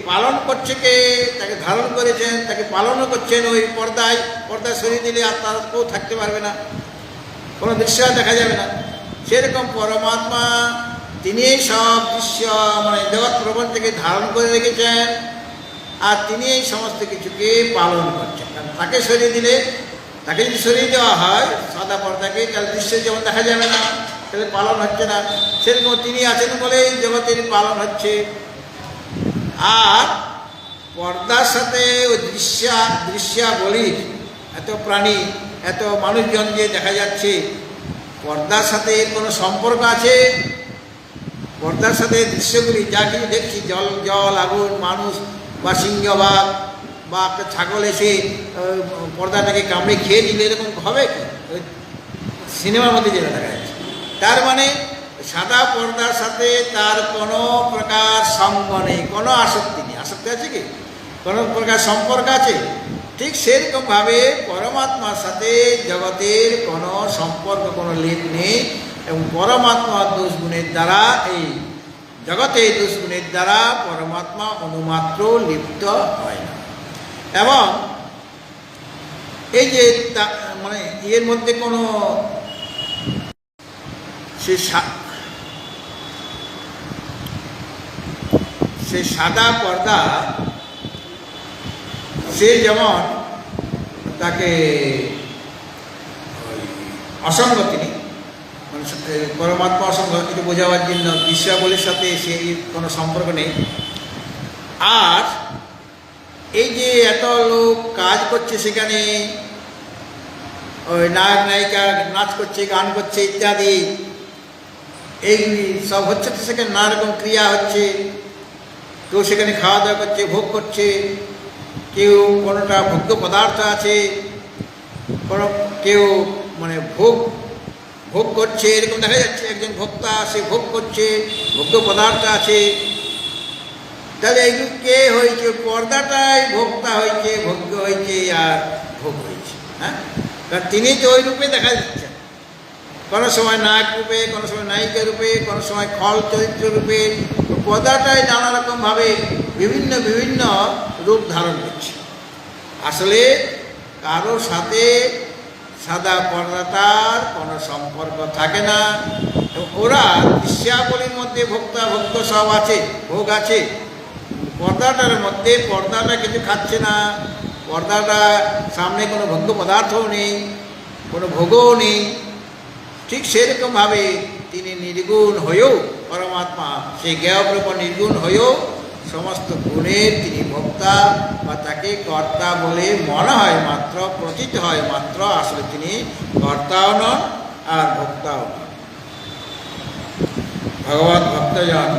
পালন করছে, কে তাকে ধারণ করেছেন, তাকে পালনও করছেন ওই পর্দায়। পর্দা সরিয়ে দিলে আর তার কেউ থাকতে পারবে না, কোনো দৃশ্য দেখা যাবে না। সেরকম পরমাত্মা তিনি সব দৃশ্য, মানে জগৎ প্রপঞ্চকে ধারণ করে রেখেছেন, আর তিনি এই সমস্ত কিছুকে পালন করছেন। তাকে সরিয়ে দিলে, তাকে যদি সরিয়ে দেওয়া হয় সাদা পর্দাকে, তাহলে দৃশ্য যেমন দেখা যাবে না, তাহলে পালন হচ্ছে না। সেরকম তিনি আছেন বলেই জগতের পালন হচ্ছে। আর পর্দার সাথে ওই দৃশ্যাবলীর এত প্রাণী, এত মানুষজন যে দেখা যাচ্ছে, পর্দার সাথে এর কোনো সম্পর্ক আছে? পর্দার সাথে দৃশ্যগুলি যা কিছু দেখছি, জল, আগুন, মানুষ বা সিংহবাগ বা একটা ছাগল এসে পর্দাটাকে কামড়ে খেয়ে নিলে এরকম হবে কি? ওই সিনেমার মধ্যে যেটা দেখা যাচ্ছে। তার মানে সাদা পর্দার সাথে তার কোনো প্রকার সঙ্গ নেই, কোনো আসক্তি নেই। আসক্তি আছে কি? কোনো প্রকার সম্পর্ক আছে? ঠিক সেরকমভাবে পরমাত্মার সাথে জগতের কোনো সম্পর্ক, কোনো লিঙ্ক নেই। এবং পরমাত্মার দুষ্গুণের দ্বারা, এই জগতের দুষ্গুণের দ্বারা পরমাত্মা অনুমাত্র লিপ্ত হয় না। এবং এই যে মানে এর মধ্যে কোনো সে সাদা পর্দা, সে যেমন তাকে অসঙ্গ, তিনি মানে পরমাত্মা অসঙ্গ, এটা বোঝাবার জন্য দৃশ্যাবলীর সাথে সে কোনো সম্পর্ক নেই। আর এই যে এত লোক কাজ করছে, সেখানে ওই নায়ক নায়িকা নাচ করছে, গান করছে ইত্যাদি, এইগুলি সব হচ্ছে। তো সেখানে নানা রকম ক্রিয়া হচ্ছে, কেউ সেখানে খাওয়া দাওয়া করছে, ভোগ করছে, কেউ কোনোটা ভোগ্য পদার্থ আছে, কেউ মানে ভোগ করছে, এরকম দেখা যাচ্ছে একজন ভোক্তা, সে ভোগ করছে, ভোগ্য পদার্থ আছে। তাহলে এইগুলো কে হয়েছে? পর্দাটাই ভোক্তা হয়েছে, ভোগ্য হয়েছে আর ভোগ হয়েছে। হ্যাঁ, কারণ তিনি তো ওই রূপে দেখা দিচ্ছেন, কোনো সময় নায়ক রূপে, কোনো সময় নায়িকা রূপে, কোনো সময় খল চরিত্র রূপে। পর্দাটাই নানা রকমভাবে বিভিন্ন বিভিন্ন রূপ ধারণ করছে। আসলে কারোর সাথে সাদা পর্দাটার কোনো সম্পর্ক থাকে না। ওরা দৃশ্যাবলীর মধ্যে ভোক্তা ভোগ্য সব আছে, ভোগ আছে, পর্দাটার মধ্যে পর্দাটা কিছু খাচ্ছে না। পর্দাটা সামনে কোনো ভোগ্য পদার্থও নেই, কোনো ভোগও নেই। ঠিক সেরকমভাবে তিনি নির্গুণ হয়েও পরমাত্মা, সেই জ্ঞেয়ব্রহ্ম নির্গুণ হয়েও সমস্ত গুণের তিনি ভোক্তা, বা তাকে কর্তা বলে মনে হয় মাত্র, প্রতীত হয় মাত্র। আসলে তিনি কর্তাও নন আর ভোক্তাও নন। ভগবত ভক্তজন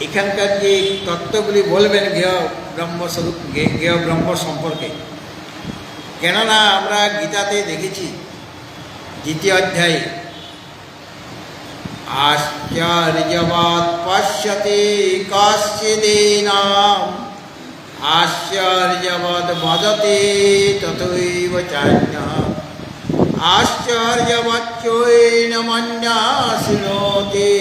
এখানকার যে তত্ত্বগুলি বলবেন জ্ঞেয় ব্রহ্মস্বরূপ, জ্ঞেয় ব্রহ্ম সম্পর্কে, কেননা আমরা গীতাতে দেখেছি 2য় অধ্যায়ে, আশ্চর্যবৎ পশ্যতি কশ্চিদেনাম আশ্চর্যবৎ বদতি তথৈব চান্যঃ আশ্চর্যবচ্চৈনমন্যা শৃণোতি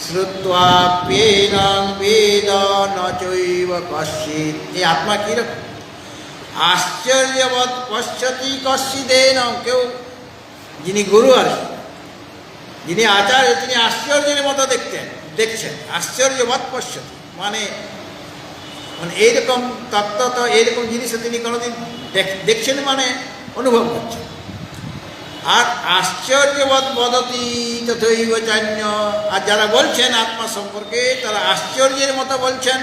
শ্রুত্বাপ্যেনং বেদ ন চৈব কশ্চিৎ। এই আত্মা কীরকম? আশ্চর্যবৎ পশ্যতি কশ্চিদেনাম, কেউ যিনি গুরু আর যিনি আচার্য, তিনি আশ্চর্যের মতো দেখছেন। আশ্চর্যবৎ পশ্যতি মানে এইরকম তত্ত্ব, তো এইরকম জিনিসও তিনি কোনোদিন দেখছেন, মানে অনুভব করছেন। আর আশ্চর্যবৎ বদতি তথৈব চান্য, আর যারা বলছেন আত্মা সম্পর্কে তারা আশ্চর্যের মতো বলছেন।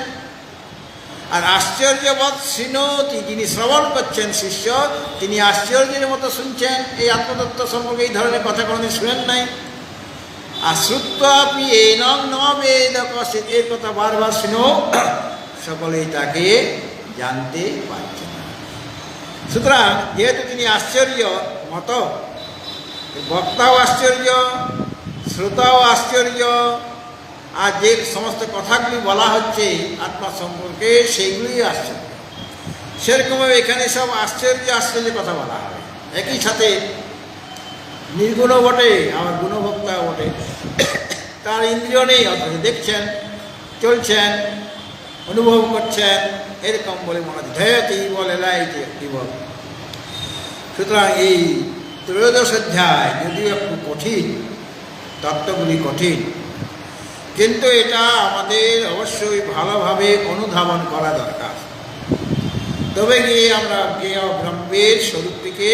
আর আশ্চর্যবৎ শৃণোতি, যিনি শ্রবণ করছেন শিষ্য, তিনি আশ্চর্যের মতো শুনছেন। এই আত্মতত্ত্ব সম্পর্কে এই ধরনের কথা কোনোদিন শুনেন নাই। আর শ্রুত্বাপি এনং ন বেদ কশ্চিৎ, এর কথা বারবার শুনেও সকলেই তাকে জানতে পারছেন না। সুতরাং যেহেতু তিনি আশ্চর্য মতো, বক্তাও আশ্চর্য, শ্রোতাও আশ্চর্য, আর যে সমস্ত কথাগুলি বলা হচ্ছে আত্মা সম্পর্কে সেইগুলি আশ্চর্য। সেরকমভাবে এখানে সব আশ্চর্য আশ্চর্য কথা বলা হয়। একই সাথে নির্গুণও বটে, আবার গুণভোক্তাও বটে। তার ইন্দ্রিয় নেই, অথচ দেখছেন, চলছেন, অনুভব করছেন, এরকম বলে মনে হয়। ধৈর্যতি বলে লাইতে একটি বল। সুতরাং এই 13 অধ্যায় যদিও একটু কঠিন, তত্ত্বগুলি কঠিন, কিন্তু এটা আমাদের অবশ্যই ভালোভাবে অনুধাবন করা দরকার। তবে গিয়ে আমরা জ্ঞেয় ব্রহ্মের স্বরূপটিকে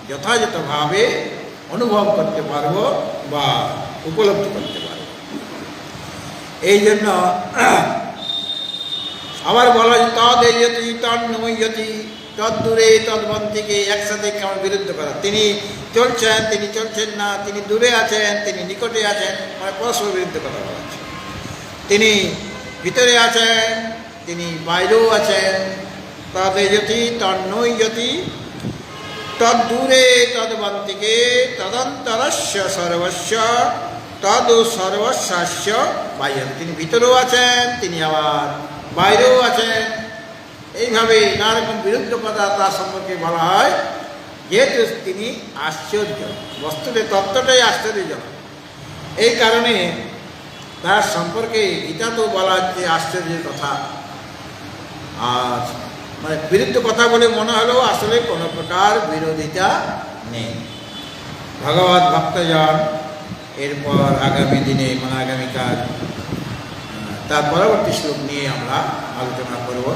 যথাযথভাবে অনুভব করতে পারব বা উপলব্ধি করতে পারব। এই জন্য আবার বলা হয় তদেয়তি তন্নময়তি তদ্দূরে তদ্বন্তিকে একসাথে কেমন বিরুদ্ধ করা। তিনি চলছেন, তিনি চলছেন না, তিনি দূরে আছেন, তিনি নিকটে আছেন, মানে পরস্পর বিরুদ্ধ কথা বলা হচ্ছে। তিনি ভিতরে আছেন, তিনি বাইরেও আছেন। তদেয়তি তন্নয়তি তদ্দূরে তদ্বন্তিকে তদন্তরস্য সর্বস্য তদ সর্বস্যাস্য বাহ্যম। তিনি ভিতরেও আছেন, তিনি আবার বাইরেও আছেন। এইভাবে নানারকম বিরুদ্ধ কথা তার সম্পর্কে বলা হয়, যেহেতু তিনি আশ্চর্য। বস্তুতে তত্ত্বটাই আশ্চর্যজনক। এই কারণে তার সম্পর্কে গীতাতেও বলা হচ্ছে আশ্চর্যের কথা। আর মানে বিরুদ্ধ কথা বলে মনে হলেও আসলে কোনো প্রকার বিরোধিতা নেই। ভগবত ভক্তজন এরপর আগামী দিনে, মানে আগামীকাল তার পরবর্তী শ্লোক নিয়ে আমরা আলোচনা করব।